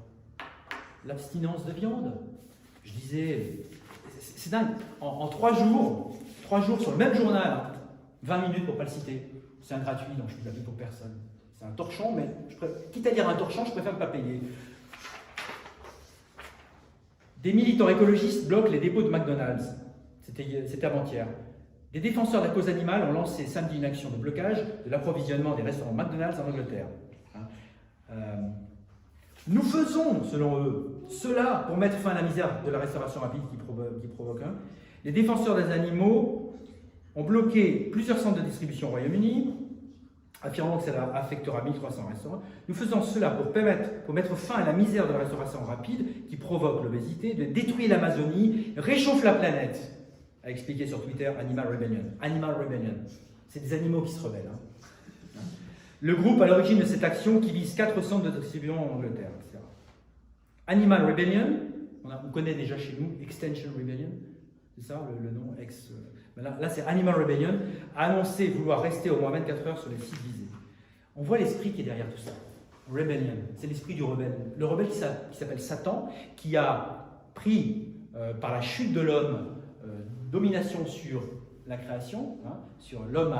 L'abstinence de viande. Je disais, c'est dingue, en 3 jours sur le même journal, 20 minutes pour ne pas le citer, c'est un gratuit, donc je ne fais de la pub pour personne. C'est un torchon, mais quitte à dire un torchon, je préfère ne pas payer. Des militants écologistes bloquent les dépôts de McDonald's. C'était avant-hier. Des défenseurs de la cause animale ont lancé samedi une action de blocage de l'approvisionnement des restaurants McDonald's en Angleterre. Nous faisons, selon eux, cela pour mettre fin à la misère de la restauration rapide qui provoque. Les défenseurs des animaux ont bloqué plusieurs centres de distribution au Royaume-Uni, affirmant que cela affectera 1300 restaurants. Nous faisons cela pour mettre fin à la misère de la restauration rapide qui provoque l'obésité, de détruire l'Amazonie, réchauffe la planète, a expliqué sur Twitter Animal Rebellion. Animal Rebellion, c'est des animaux qui se rebellent. Le groupe à l'origine de cette action qui vise 4 centres de distribution en Angleterre, etc. Animal Rebellion, on connaît déjà chez nous Extinction Rebellion, c'est ça le nom ex. Là c'est Animal Rebellion, a annoncé vouloir rester au moins 24 heures sur les sites visés. On voit l'esprit qui est derrière tout ça. Rebellion, c'est l'esprit du rebelle. Le rebelle qui s'appelle Satan, qui a pris par la chute de l'homme domination sur la création, sur l'homme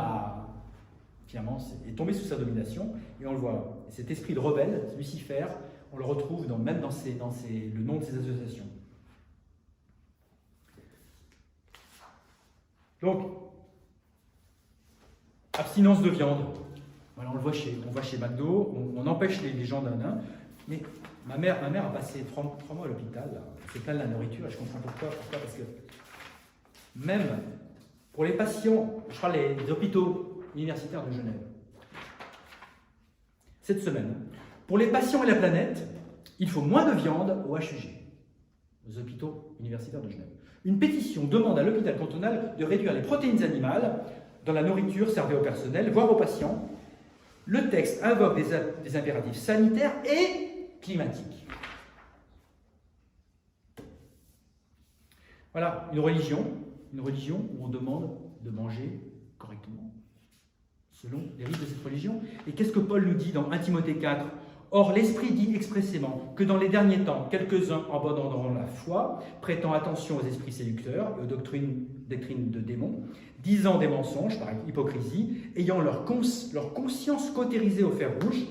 finalement est tombé sous sa domination, et on le voit. Et cet esprit de rebelle, Lucifer, on le retrouve même dans le nom de ces associations. Donc, abstinence de viande. Voilà, on le voit chez McDo, on empêche les gens d'un. Mais ma mère a passé 3 mois à l'hôpital, c'est plein de la nourriture, et je comprends pourquoi. Parce que même pour les patients, je parle des hôpitaux universitaires de Genève, cette semaine, pour les patients et la planète, il faut moins de viande au HUG, aux hôpitaux universitaires de Genève. Une pétition demande à l'hôpital cantonal de réduire les protéines animales dans la nourriture servée au personnel, voire aux patients. Le texte invoque des impératifs sanitaires et climatiques. Voilà, une religion où on demande de manger correctement, selon les rites de cette religion. Et qu'est-ce que Paul nous dit dans 1 Timothée 4 ? Or, l'Esprit dit expressément que dans les derniers temps, quelques-uns abandonneront la foi, prêtant attention aux esprits séducteurs et aux doctrines de démons, disant des mensonges par hypocrisie, ayant leur conscience cautérisée au fer rouge,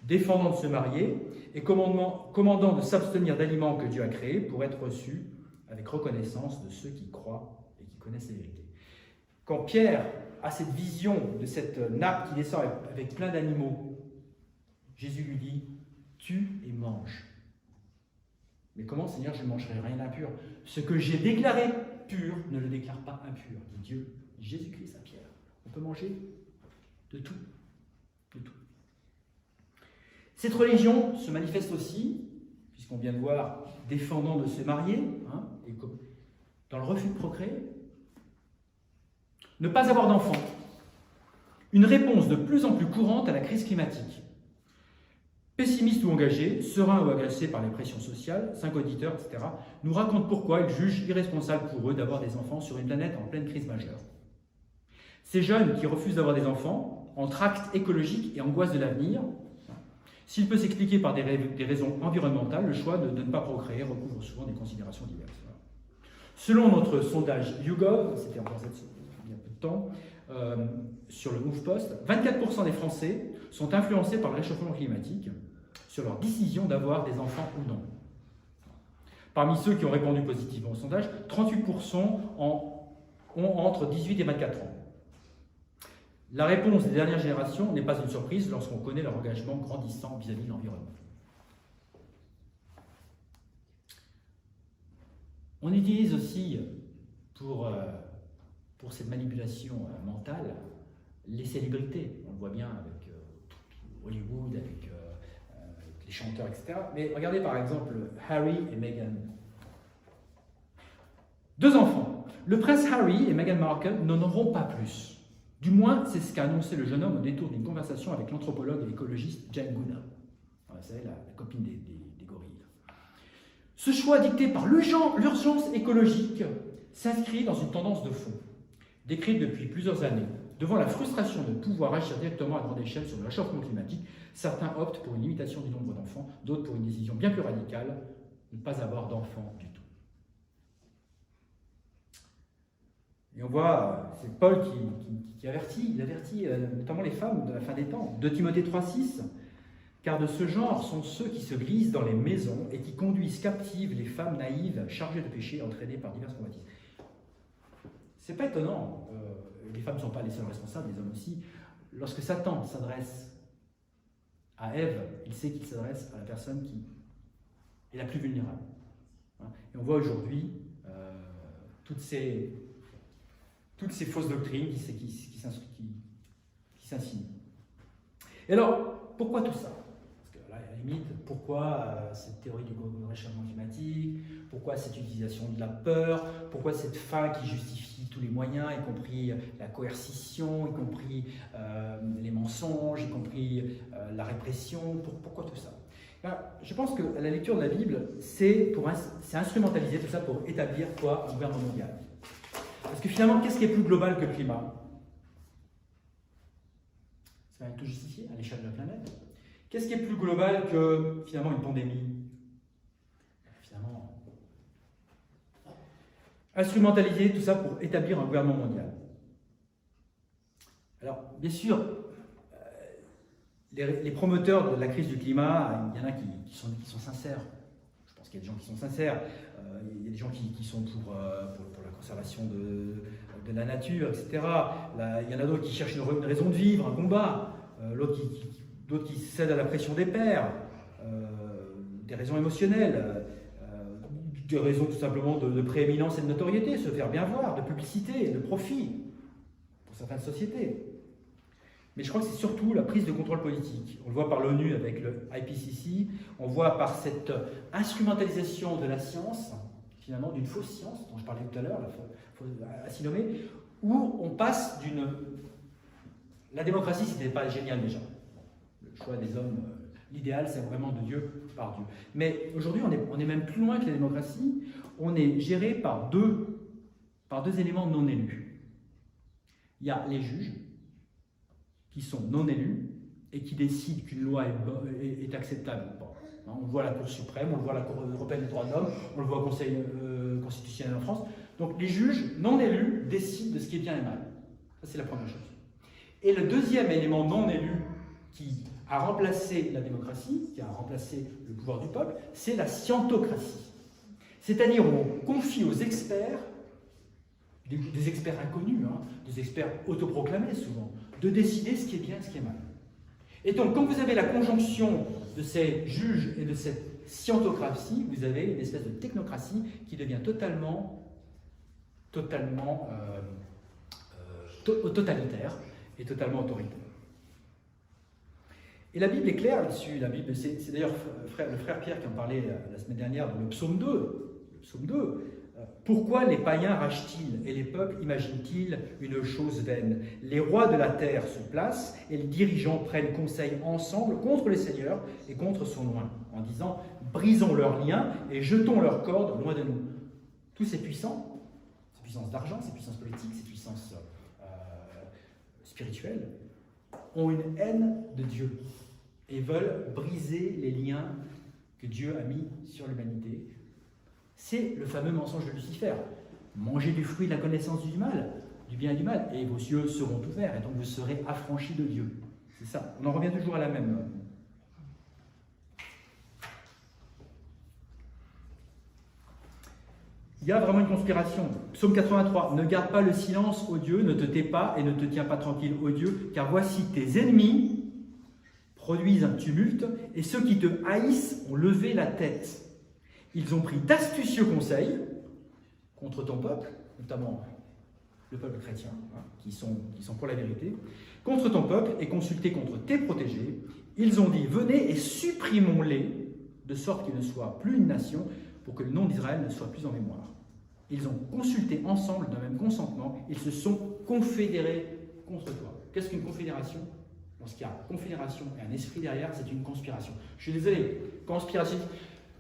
défendant de se marier et commandant de s'abstenir d'aliments que Dieu a créés pour être reçus avec reconnaissance de ceux qui croient et qui connaissent la vérité. Quand Pierre a cette vision de cette nappe qui descend avec plein d'animaux, Jésus lui dit « tue et mange ». Mais comment, Seigneur, je ne mangerai rien d'impur ? Ce que j'ai déclaré pur ne le déclare pas impur, dit Dieu. Jésus-Christ à Pierre. On peut manger de tout. De tout. Cette religion se manifeste aussi, puisqu'on vient de voir, défendant de se marier, et dans le refus de procréer. Ne pas avoir d'enfants. Une réponse de plus en plus courante à la crise climatique. Pessimistes ou engagés, sereins ou agacés par les pressions sociales, 5 auditeurs, etc., nous racontent pourquoi ils jugent irresponsable pour eux d'avoir des enfants sur une planète en pleine crise majeure. Ces jeunes qui refusent d'avoir des enfants, entre actes écologiques et angoisse de l'avenir, s'il peut s'expliquer par des raisons environnementales, le choix de ne pas procréer recouvre souvent des considérations diverses. Selon notre sondage YouGov, c'était encore il y a peu de temps, sur le MovePost, 24% des Français sont influencés par le réchauffement climatique sur leur décision d'avoir des enfants ou non. Parmi ceux qui ont répondu positivement au sondage, 38% ont entre 18 et 24 ans. La réponse des dernières générations n'est pas une surprise lorsqu'on connaît leur engagement grandissant vis-à-vis de l'environnement. On utilise aussi, pour cette manipulation mentale, les célébrités. On le voit bien avec Hollywood, avec les chanteurs, etc. Mais regardez par exemple Harry et Meghan. 2 enfants. Le prince Harry et Meghan Markle n'en auront pas plus. Du moins, c'est ce qu'a annoncé le jeune homme au détour d'une conversation avec l'anthropologue et écologiste Jane Goodall. Vous savez, la copine des gorilles. Ce choix dicté par l'urgence écologique s'inscrit dans une tendance de fond, décrite depuis plusieurs années. Devant la frustration de pouvoir agir directement à grande échelle sur le réchauffement climatique, certains optent pour une limitation du nombre d'enfants, d'autres pour une décision bien plus radicale, ne pas avoir d'enfants du tout. Et on voit, c'est Paul qui avertit, il avertit notamment les femmes de la fin des temps. 2 Timothée 3,6 « Car de ce genre sont ceux qui se glissent dans les maisons et qui conduisent captives les femmes naïves, chargées de péché, entraînées par diverses convoitises. » C'est pas étonnant, les femmes ne sont pas les seules responsables, les hommes aussi. Lorsque Satan s'adresse à Ève, il sait qu'il s'adresse à la personne qui est la plus vulnérable. Et on voit aujourd'hui toutes ces fausses doctrines qui s'insinuent. Et alors, pourquoi tout ça ? Parce que là, à la limite, pourquoi cette théorie du réchauffement climatique ? Pourquoi cette utilisation de la peur ? Pourquoi cette fin qui justifie tous les moyens, y compris la coercition, y compris les mensonges, y compris la répression ? Pourquoi tout ça ? Je pense que la lecture de la Bible, c'est instrumentaliser tout ça pour établir quoi ? Un gouvernement mondial. Parce que finalement, qu'est-ce qui est plus global que le climat ? Ça va être tout justifié à l'échelle de la planète. Qu'est-ce qui est plus global que finalement une pandémie ? Finalement, instrumentaliser tout ça pour établir un gouvernement mondial. Alors, bien sûr, les promoteurs de la crise du climat, il y en a qui sont sincères. Je pense qu'il y a des gens qui sont sincères. Il y a des gens qui sont pour la conservation de la nature, etc. Là, il y en a d'autres qui cherchent une raison de vivre, un combat. D'autres qui cèdent à la pression des pairs, des raisons émotionnelles, des raisons tout simplement de prééminence et de notoriété, se faire bien voir, de publicité, de profit pour certaines sociétés. Mais je crois que c'est surtout la prise de contrôle politique. On le voit par l'ONU avec le IPCC, on voit par cette instrumentalisation de la science, finalement d'une fausse science, dont je parlais tout à l'heure, ainsi nommée, où on passe d'une... La démocratie, c'était pas génial déjà. Le choix des hommes, l'idéal, c'est vraiment de Dieu par Dieu. Mais aujourd'hui, on est même plus loin que la démocratie. On est géré par deux éléments non élus. Il y a les juges, qui sont non élus, et qui décident qu'une loi est acceptable ou pas. On le voit à la Cour suprême, on le voit à la Cour européenne des droits de l'homme, on le voit au Conseil constitutionnel en France. Donc les juges non élus décident de ce qui est bien et mal. Ça, c'est la première chose. Et le deuxième élément non élu qui a remplacé la démocratie, qui a remplacé le pouvoir du peuple, c'est la scientocratie. C'est-à-dire on confie aux experts, des experts inconnus, des experts autoproclamés souvent, de décider ce qui est bien et ce qui est mal. Et donc, quand vous avez la conjonction de ces juges et de cette scientocratie, vous avez une espèce de technocratie qui devient totalement totalitaire et totalement autoritaire. Et la Bible est claire là-dessus. La Bible, c'est d'ailleurs le frère Pierre qui en parlait la semaine dernière dans le psaume 2. Le psaume 2. Pourquoi les païens rachent-ils et les peuples imaginent-ils une chose vaine? Les rois de la terre se placent et les dirigeants prennent conseil ensemble contre le Seigneur et contre son oint, en disant « Brisons leurs liens et jetons leurs cordes loin de nous. » Tous ces puissances d'argent, ces puissances politiques, ces puissances spirituelles, ont une haine de Dieu et veulent briser les liens que Dieu a mis sur l'humanité. C'est le fameux mensonge de Lucifer. Mangez du fruit de la connaissance du mal, du bien et du mal, et vos yeux seront ouverts, et donc vous serez affranchis de Dieu. C'est ça. On en revient toujours à la même. Il y a vraiment une conspiration. Psaume 83. Ne garde pas le silence, ô Dieu, ne te tais pas et ne te tiens pas tranquille, ô Dieu, car voici tes ennemis produisent un tumulte, et ceux qui te haïssent ont levé la tête. Ils ont pris d'astucieux conseils contre ton peuple, notamment le peuple chrétien, qui sont pour la vérité, contre ton peuple et consulté contre tes protégés. Ils ont dit, venez et supprimons-les, de sorte qu'ils ne soient plus une nation, pour que le nom d'Israël ne soit plus en mémoire. Ils ont consulté ensemble d'un même consentement, ils se sont confédérés contre toi. Qu'est-ce qu'une confédération? Lorsqu'il y a confédération et un esprit derrière, c'est une conspiration. Je suis désolé, conspiration.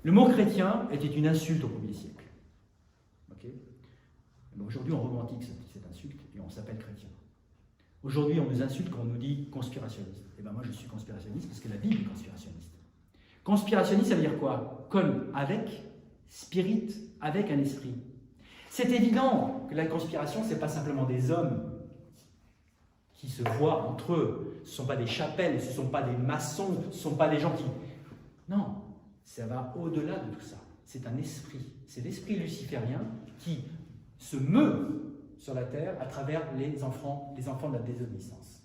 Le mot chrétien était une insulte au 1er siècle. Okay. Aujourd'hui, on romantique cette insulte et on s'appelle chrétien. Aujourd'hui, on nous insulte quand on nous dit conspirationniste. Et bien moi, je suis conspirationniste parce que la Bible est conspirationniste. Conspirationniste, ça veut dire quoi? Con, avec, spirit, avec un esprit. C'est évident que la conspiration, ce n'est pas simplement des hommes qui se voient entre eux. Ce ne sont pas des chapelles, ce ne sont pas des maçons, ce ne sont pas des gens qui... Non, ça va au-delà de tout ça. C'est un esprit. C'est l'esprit luciférien qui se meut sur la terre à travers les enfants de la désobéissance.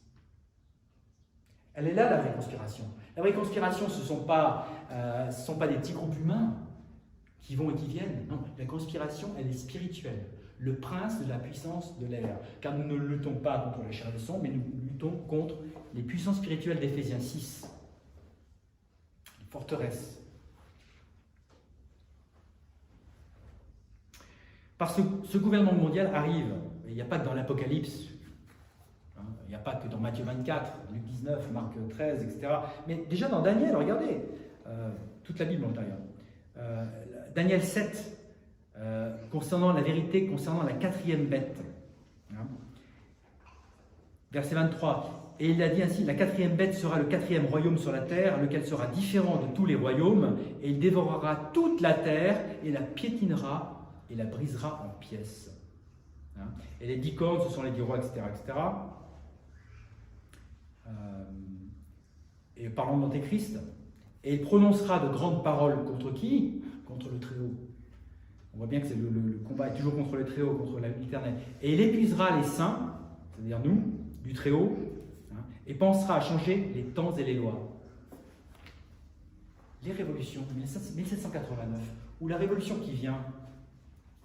Elle est là, la vraie conspiration. La vraie conspiration, ce ne sont pas des petits groupes humains qui vont et qui viennent. Non, la conspiration, elle est spirituelle. Le prince de la puissance de l'air. Car nous ne luttons pas contre la chair et le sang, mais nous luttons contre les puissances spirituelles d'Éphésiens 6. Les forteresses. Parce que ce gouvernement mondial arrive, et il n'y a pas que dans l'Apocalypse, il n'y a pas que dans Matthieu 24, Luc 19, Marc 13, etc. Mais déjà dans Daniel, regardez, toute la Bible en l'intérieur. Daniel 7, concernant la vérité, concernant la 4e bête. Verset 23. Et il a dit ainsi, la 4e bête sera le 4e royaume sur la terre, lequel sera différent de tous les royaumes, et il dévorera toute la terre, et la piétinera, et la brisera en pièces. Et les 10 cornes, ce sont les 10 rois, etc. etc. Et parlons de l'Antéchrist. Et il prononcera de grandes paroles contre qui? Contre le Très-Haut. On voit bien que le combat est toujours contre le Très-Haut, contre l'Éternel. Et il épuisera les saints, c'est-à-dire nous, du Très-Haut, et pensera à changer les temps et les lois. Les révolutions, 1789, ou la révolution qui vient,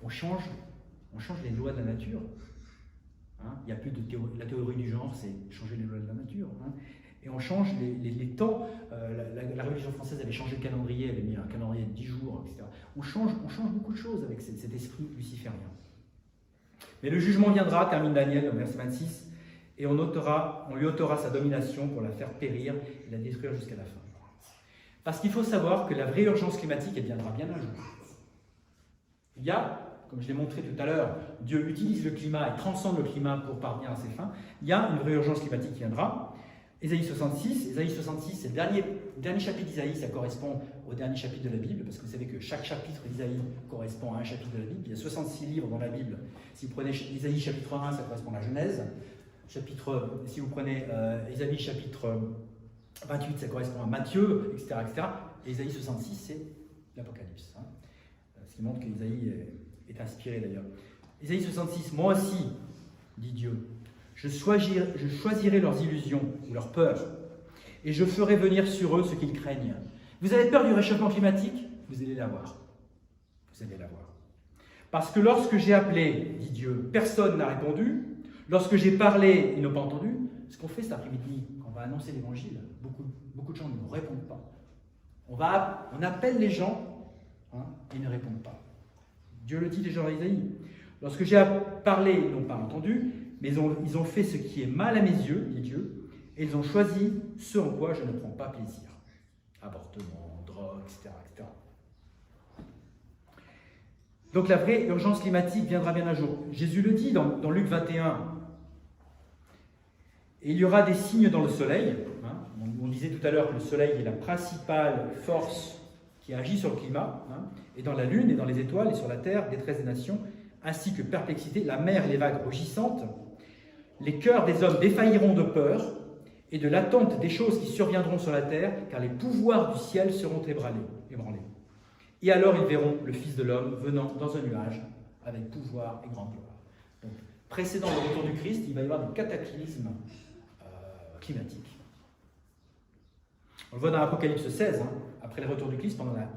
on change les lois de la nature. Il n'y a plus de la théorie du genre, c'est changer les lois de la nature. Et on change les temps. La Révolution française avait changé le calendrier, elle avait mis un calendrier de 10 jours, etc. On change beaucoup de choses avec cet esprit luciférien. Mais le jugement viendra, termine Daniel, au verset 26, et on lui ôtera sa domination pour la faire périr et la détruire jusqu'à la fin. Parce qu'il faut savoir que la vraie urgence climatique, elle viendra bien un jour. Il y a, comme je l'ai montré tout à l'heure, Dieu utilise le climat et transcende le climat pour parvenir à ses fins. Il y a une vraie urgence climatique qui viendra. Ésaïe 66, c'est le dernier chapitre d'Isaïe, ça correspond au dernier chapitre de la Bible, parce que vous savez que chaque chapitre d'Isaïe correspond à un chapitre de la Bible. Il y a 66 livres dans la Bible. Si vous prenez Isaïe chapitre 1, ça correspond à la Genèse. Si vous prenez Isaïe chapitre 28, ça correspond à Matthieu, etc. etc. Et Isaïe 66, c'est l'Apocalypse. Hein. Ce qui montre qu'Isaïe est inspiré d'ailleurs. Isaïe 66, moi aussi, dit Dieu, je choisirai leurs illusions ou leurs peurs, et je ferai venir sur eux ce qu'ils craignent. Vous avez peur du réchauffement climatique? Vous allez l'avoir. Vous allez l'avoir. Parce que lorsque j'ai appelé, dit Dieu, personne n'a répondu. Lorsque j'ai parlé, ils n'ont pas entendu. Ce qu'on fait cet après-midi, quand on va annoncer l'évangile, beaucoup de gens ne nous répondent pas. On appelle les gens, et ils ne répondent pas. Dieu le dit déjà dans Isaïe. Lorsque j'ai parlé, ils n'ont pas entendu, mais ils ont fait ce qui est mal à mes yeux, dit Dieu, et ils ont choisi ce en quoi je ne prends pas plaisir. Avortement, drogue, etc. etc. Donc la vraie urgence climatique viendra bien un jour. Jésus le dit dans Luc 21. Et il y aura des signes dans le soleil. Hein. On disait tout à l'heure que le soleil est la principale force qui agit sur le climat. Hein. Et dans la lune et dans les étoiles et sur la terre, détresse des nations, ainsi que perplexité, la mer et les vagues rugissantes. Les cœurs des hommes défailliront de peur et de l'attente des choses qui surviendront sur la terre, car les pouvoirs du ciel seront ébranlés. Et alors ils verront le Fils de l'homme venant dans un nuage avec pouvoir et grande gloire. Donc, précédant le retour du Christ, il va y avoir des cataclysmes climatiques. On le voit dans l'Apocalypse 16, après le retour du Christ, pendant la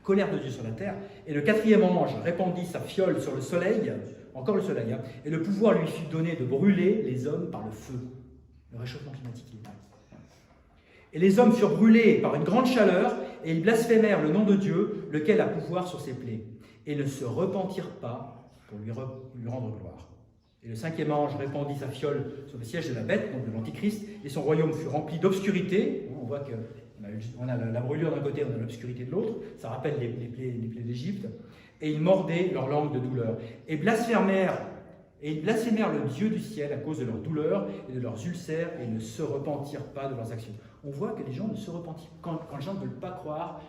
colère de Dieu sur la terre. Et le quatrième ange répandit sa fiole sur le soleil, encore le soleil, et le pouvoir lui fut donné de brûler les hommes par le feu. Le réchauffement climatique, il est là. Et les hommes furent brûlés par une grande chaleur, et ils blasphémèrent le nom de Dieu, lequel a pouvoir sur ses plaies, et ne se repentirent pas pour lui rendre gloire. Et le cinquième ange répandit sa fiole sur le siège de la bête, donc de l'Antichrist, et son royaume fut rempli d'obscurité. On voit qu'on a la brûlure d'un côté, on a l'obscurité de l'autre, ça rappelle les plaies d'Égypte, et ils mordaient leur langue de douleur, et ils blasphémèrent le Dieu du ciel à cause de leur douleur et de leurs ulcères, et ne se repentirent pas de leurs actions. On voit que les gens ne se repentent pas. Quand les gens ne veulent pas croire,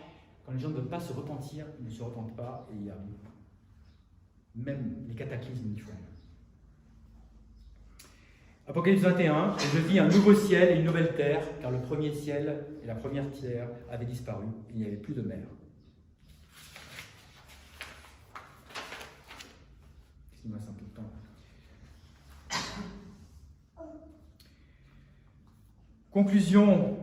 quand les gens ne veulent pas se repentir, ils ne se repentent pas, et il y a même les cataclysmes y font. Apocalypse 21, je vis un nouveau ciel et une nouvelle terre, car le premier ciel et la première terre avaient disparu, et il n'y avait plus de mer. Il me reste un peu de temps. Conclusion,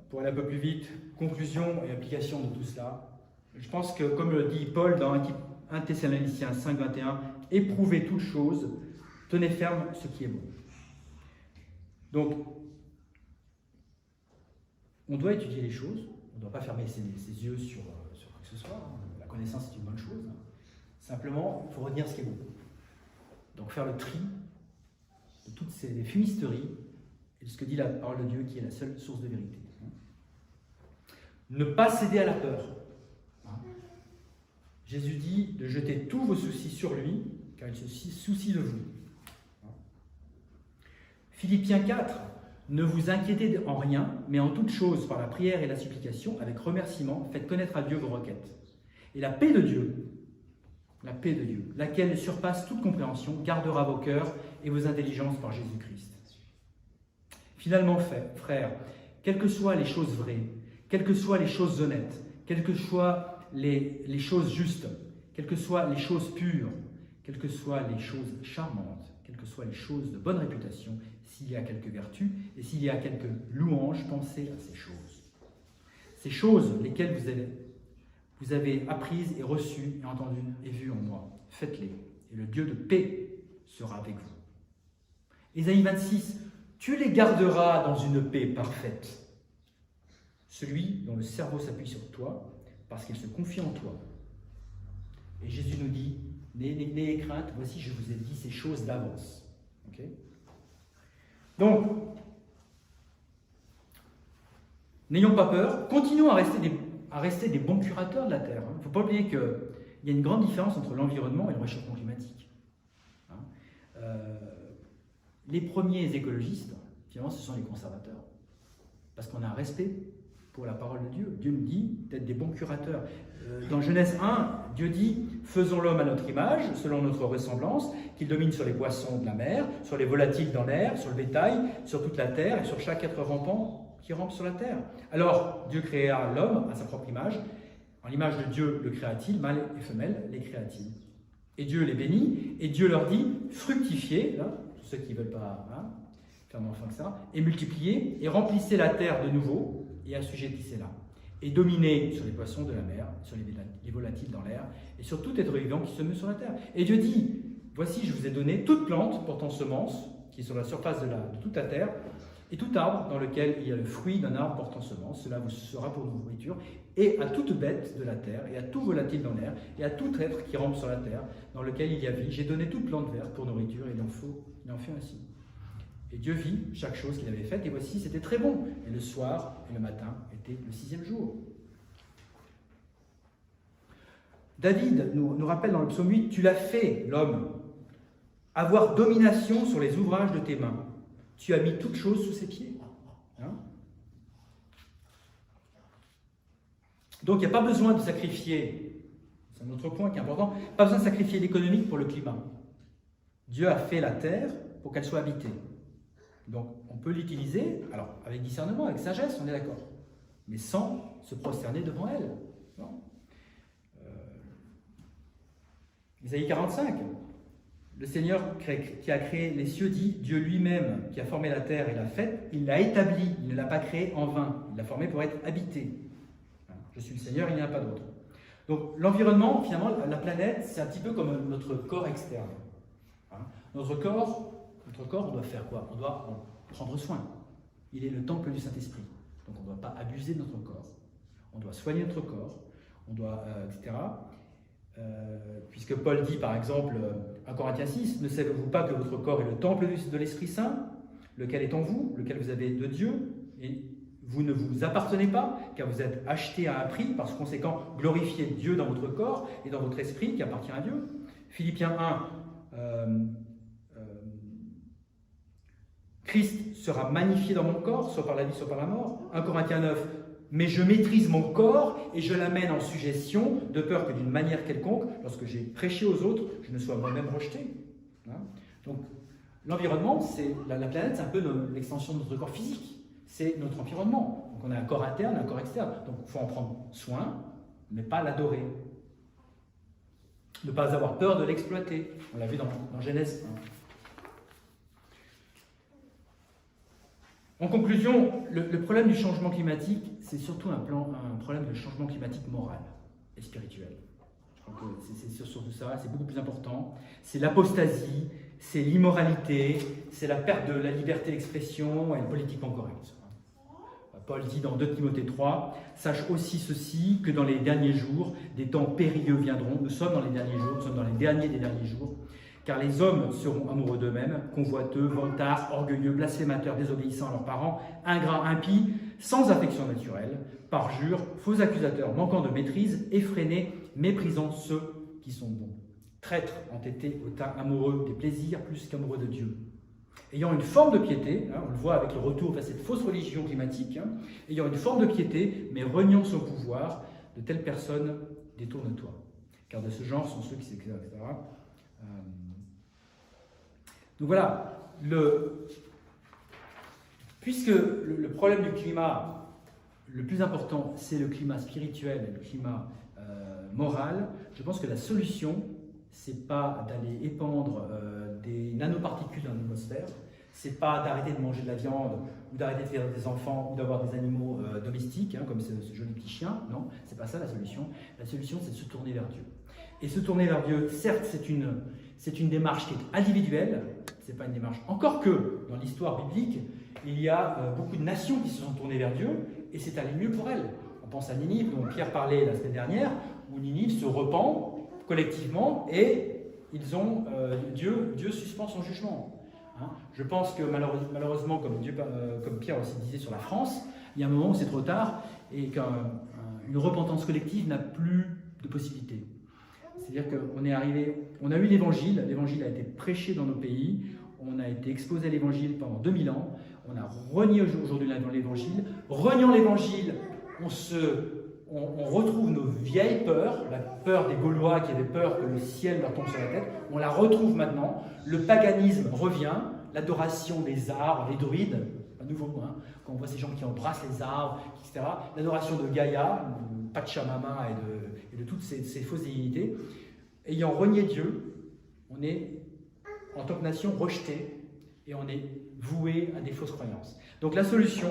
pour aller un peu plus vite, conclusion et application de tout cela. Je pense que, comme le dit Paul dans 1 Thessaloniciens 5, 21, éprouvez toutes choses, tenez ferme ce qui est bon. Donc, on doit étudier les choses, on ne doit pas fermer ses yeux sur quoi que ce soit. La connaissance est une bonne chose. Simplement, il faut retenir ce qui est bon. Donc, faire le tri de toutes ces fumisteries et de ce que dit la parole de Dieu, qui est la seule source de vérité. Ne pas céder à la peur. Jésus dit de jeter tous vos soucis sur lui, car il se soucie de vous. Philippiens 4, ne vous inquiétez en rien, mais en toute chose, par la prière et la supplication, avec remerciement, faites connaître à Dieu vos requêtes. Et la paix de Dieu, laquelle surpasse toute compréhension, gardera vos cœurs et vos intelligences par Jésus-Christ. Finalement, frères, quelles que soient les choses vraies, quelles que soient les choses honnêtes, quelles que soient les choses justes, quelles que soient les choses pures, quelles que soient les choses charmantes, quelles que soient les choses de bonne réputation, s'il y a quelques vertus et s'il y a quelques louanges, pensez à ces choses. Ces choses, lesquelles vous avez apprises et reçues et entendues et vues en moi, faites-les, et le Dieu de paix sera avec vous. Ésaïe 26, tu les garderas dans une paix parfaite. Celui dont le cerveau s'appuie sur toi, parce qu'il se confie en toi. Et Jésus nous dit, n'ayez crainte, voici je vous ai dit ces choses d'avance. Okay. Donc, n'ayons pas peur, continuons à rester des bons curateurs de la Terre. Il ne faut pas oublier qu'il y a une grande différence entre l'environnement et le réchauffement climatique. Les premiers écologistes, finalement, ce sont les conservateurs. Parce qu'on a un respect pour la parole de Dieu. Dieu nous dit d'être des bons curateurs. Dans Genèse 1, Dieu dit « Faisons l'homme à notre image, selon notre ressemblance, qu'il domine sur les poissons de la mer, sur les volatiles dans l'air, sur le bétail, sur toute la terre et sur chaque être rampant qui rampe sur la terre. » Alors, Dieu créa l'homme à sa propre image. En l'image de Dieu le créa-t-il, mâle et femelle les créa-t-il. Et Dieu les bénit, et Dieu leur dit « Fructifiez », là, tous ceux qui ne veulent pas faire d'enfants que ça, et multipliez, et remplissez la terre de nouveau, et assujettissez-la. Et dominez sur les poissons de la mer, sur les volatiles dans l'air, et sur tout être vivant qui se meut sur la terre. Et Dieu dit, voici, je vous ai donné toute plante portant semence, qui est sur la surface de toute la terre, et tout arbre dans lequel il y a le fruit d'un arbre portant semence, cela vous sera pour vos nourritures, et à toute bête de la terre, et à tout volatile dans l'air, et à tout être qui rampe sur la terre, dans lequel il y a vie, j'ai donné toute plante verte pour nourriture, et il en fait ainsi. Et Dieu vit chaque chose qu'il avait faite, et voici, c'était très bon. Et le soir et le matin était le 6e jour. David nous rappelle dans le psaume 8, « Tu l'as fait, l'homme, avoir domination sur les ouvrages de tes mains. Tu as mis toutes choses sous ses pieds. » Donc, il n'y a pas besoin de sacrifier, c'est un autre point qui est important, pas besoin de sacrifier l'économique pour le climat. Dieu a fait la terre pour qu'elle soit habitée. Donc, on peut l'utiliser, alors avec discernement, avec sagesse, on est d'accord, mais sans se prosterner devant elle. Non. Isaïe 45, le Seigneur qui a créé les cieux dit, Dieu lui-même qui a formé la terre et l'a faite, il l'a établie, il ne l'a pas créée en vain, il l'a formée pour être habitée. Je suis le Seigneur, il n'y en a pas d'autre. Donc, l'environnement, finalement, la planète, c'est un petit peu comme notre corps externe. Notre corps, on doit faire quoi? On doit en prendre soin. Il est le temple du Saint-Esprit. Donc on ne doit pas abuser de notre corps. On doit soigner notre corps, on doit, etc. Puisque Paul dit par exemple, à Corinthiens 6, « Ne savez-vous pas que votre corps est le temple de l'Esprit Saint, lequel est en vous, lequel vous avez de Dieu, et vous ne vous appartenez pas, car vous êtes achetés à un prix, par conséquent, glorifiez Dieu dans votre corps et dans votre esprit qui appartient à Dieu. » Philippiens 1, Christ sera magnifié dans mon corps, soit par la vie, soit par la mort. 1 Corinthiens 9, mais je maîtrise mon corps et je l'amène en suggestion, de peur que d'une manière quelconque, lorsque j'ai prêché aux autres, je ne sois moi-même rejeté. Donc, l'environnement, c'est la planète, c'est un peu l'extension de notre corps physique. C'est notre environnement. Donc, on a un corps interne, un corps externe. Donc, il faut en prendre soin, mais pas l'adorer. Ne pas avoir peur de l'exploiter. On l'a vu dans Genèse 1. En conclusion, le problème du changement climatique, c'est surtout un problème de changement climatique moral et spirituel. Je crois que c'est surtout ça, c'est beaucoup plus important. C'est l'apostasie, c'est l'immoralité, c'est la perte de la liberté d'expression et le politiquement correct. Paul dit dans 2 Timothée 3, « Sache aussi ceci, que dans les derniers jours, des temps périlleux viendront. Nous sommes dans les derniers jours, nous sommes dans les derniers des derniers jours. Car les hommes seront amoureux d'eux-mêmes, convoiteux, vantards, orgueilleux, blasphémateurs, désobéissants à leurs parents, ingrats, impies, sans affection naturelle, parjures, faux accusateurs, manquant de maîtrise, effrénés, méprisant ceux qui sont bons. Traîtres, entêtés, hautains, amoureux des plaisirs plus qu'amoureux de Dieu. Ayant une forme de piété, on le voit avec le retour à cette fausse religion climatique, ayant une forme de piété, mais reniant son pouvoir, de telles personnes détourne-toi. Car de ce genre sont ceux qui s'exercent, etc. Donc voilà, puisque le problème du climat, le plus important, c'est le climat spirituel et le climat moral, je pense que la solution, c'est pas d'aller épandre des nanoparticules dans l'atmosphère, c'est pas d'arrêter de manger de la viande, ou d'arrêter de faire des enfants, ou d'avoir des animaux domestiques, comme ce joli petit chien. Non, c'est pas ça la solution. La solution, c'est de se tourner vers Dieu. Et se tourner vers Dieu, certes, c'est une démarche qui est individuelle, c'est pas une démarche. Encore que, dans l'histoire biblique, il y a beaucoup de nations qui se sont tournées vers Dieu, et c'est allé mieux pour elles. On pense à Ninive, dont Pierre parlait la semaine dernière, où Ninive se repent collectivement, et Dieu suspend son jugement. Hein. Je pense que malheureusement, comme Pierre aussi disait sur la France, il y a un moment où c'est trop tard et qu'une repentance collective n'a plus de possibilité. C'est-à-dire qu'on a eu l'évangile a été prêché dans nos pays, on a été exposé à l'évangile pendant 2000 ans, on a renié aujourd'hui l'évangile. Reniant l'évangile, on retrouve nos vieilles peurs, la peur des Gaulois qui avaient peur que le ciel leur tombe sur la tête, on la retrouve maintenant, le paganisme revient, l'adoration des arbres, les druides, à nouveau, hein, quand on voit ces gens qui embrassent les arbres, etc., l'adoration de Gaïa, de Pachamama et de toutes ces fausses divinités. Ayant renié Dieu, on est, en tant que nation, rejeté et on est voué à des fausses croyances. Donc la solution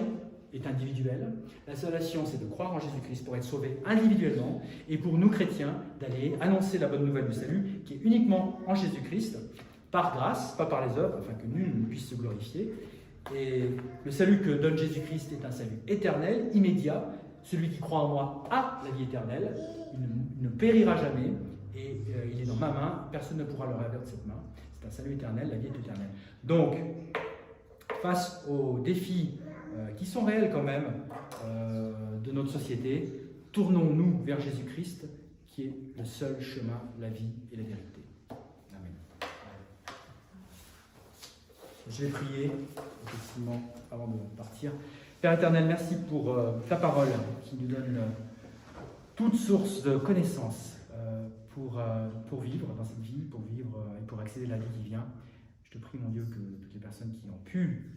est individuelle. La solution, c'est de croire en Jésus-Christ pour être sauvé individuellement et pour nous chrétiens d'aller annoncer la bonne nouvelle du salut qui est uniquement en Jésus-Christ, par grâce, pas par les œuvres, afin que nul ne puisse se glorifier. Et le salut que donne Jésus-Christ est un salut éternel, immédiat. Celui qui croit en moi a la vie éternelle, il ne périra jamais et il est dans ma main, personne ne pourra le ravir de cette main. C'est un salut éternel, la vie est éternelle. Donc, face aux défis qui sont réels quand même de notre société, tournons-nous vers Jésus-Christ qui est le seul chemin, la vie et la vérité. Amen. Je vais prier, effectivement, avant de partir. Père éternel, merci pour ta parole qui nous donne toute source de connaissances pour vivre dans cette vie, pour vivre et pour accéder à la vie qui vient. Je te prie, mon Dieu, que toutes les personnes qui ont pu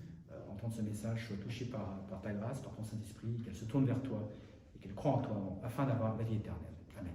entendre ce message soient touchées par ta grâce, par ton Saint-Esprit, qu'elles se tournent vers toi et qu'elles croient en toi afin d'avoir la vie éternelle. Amen.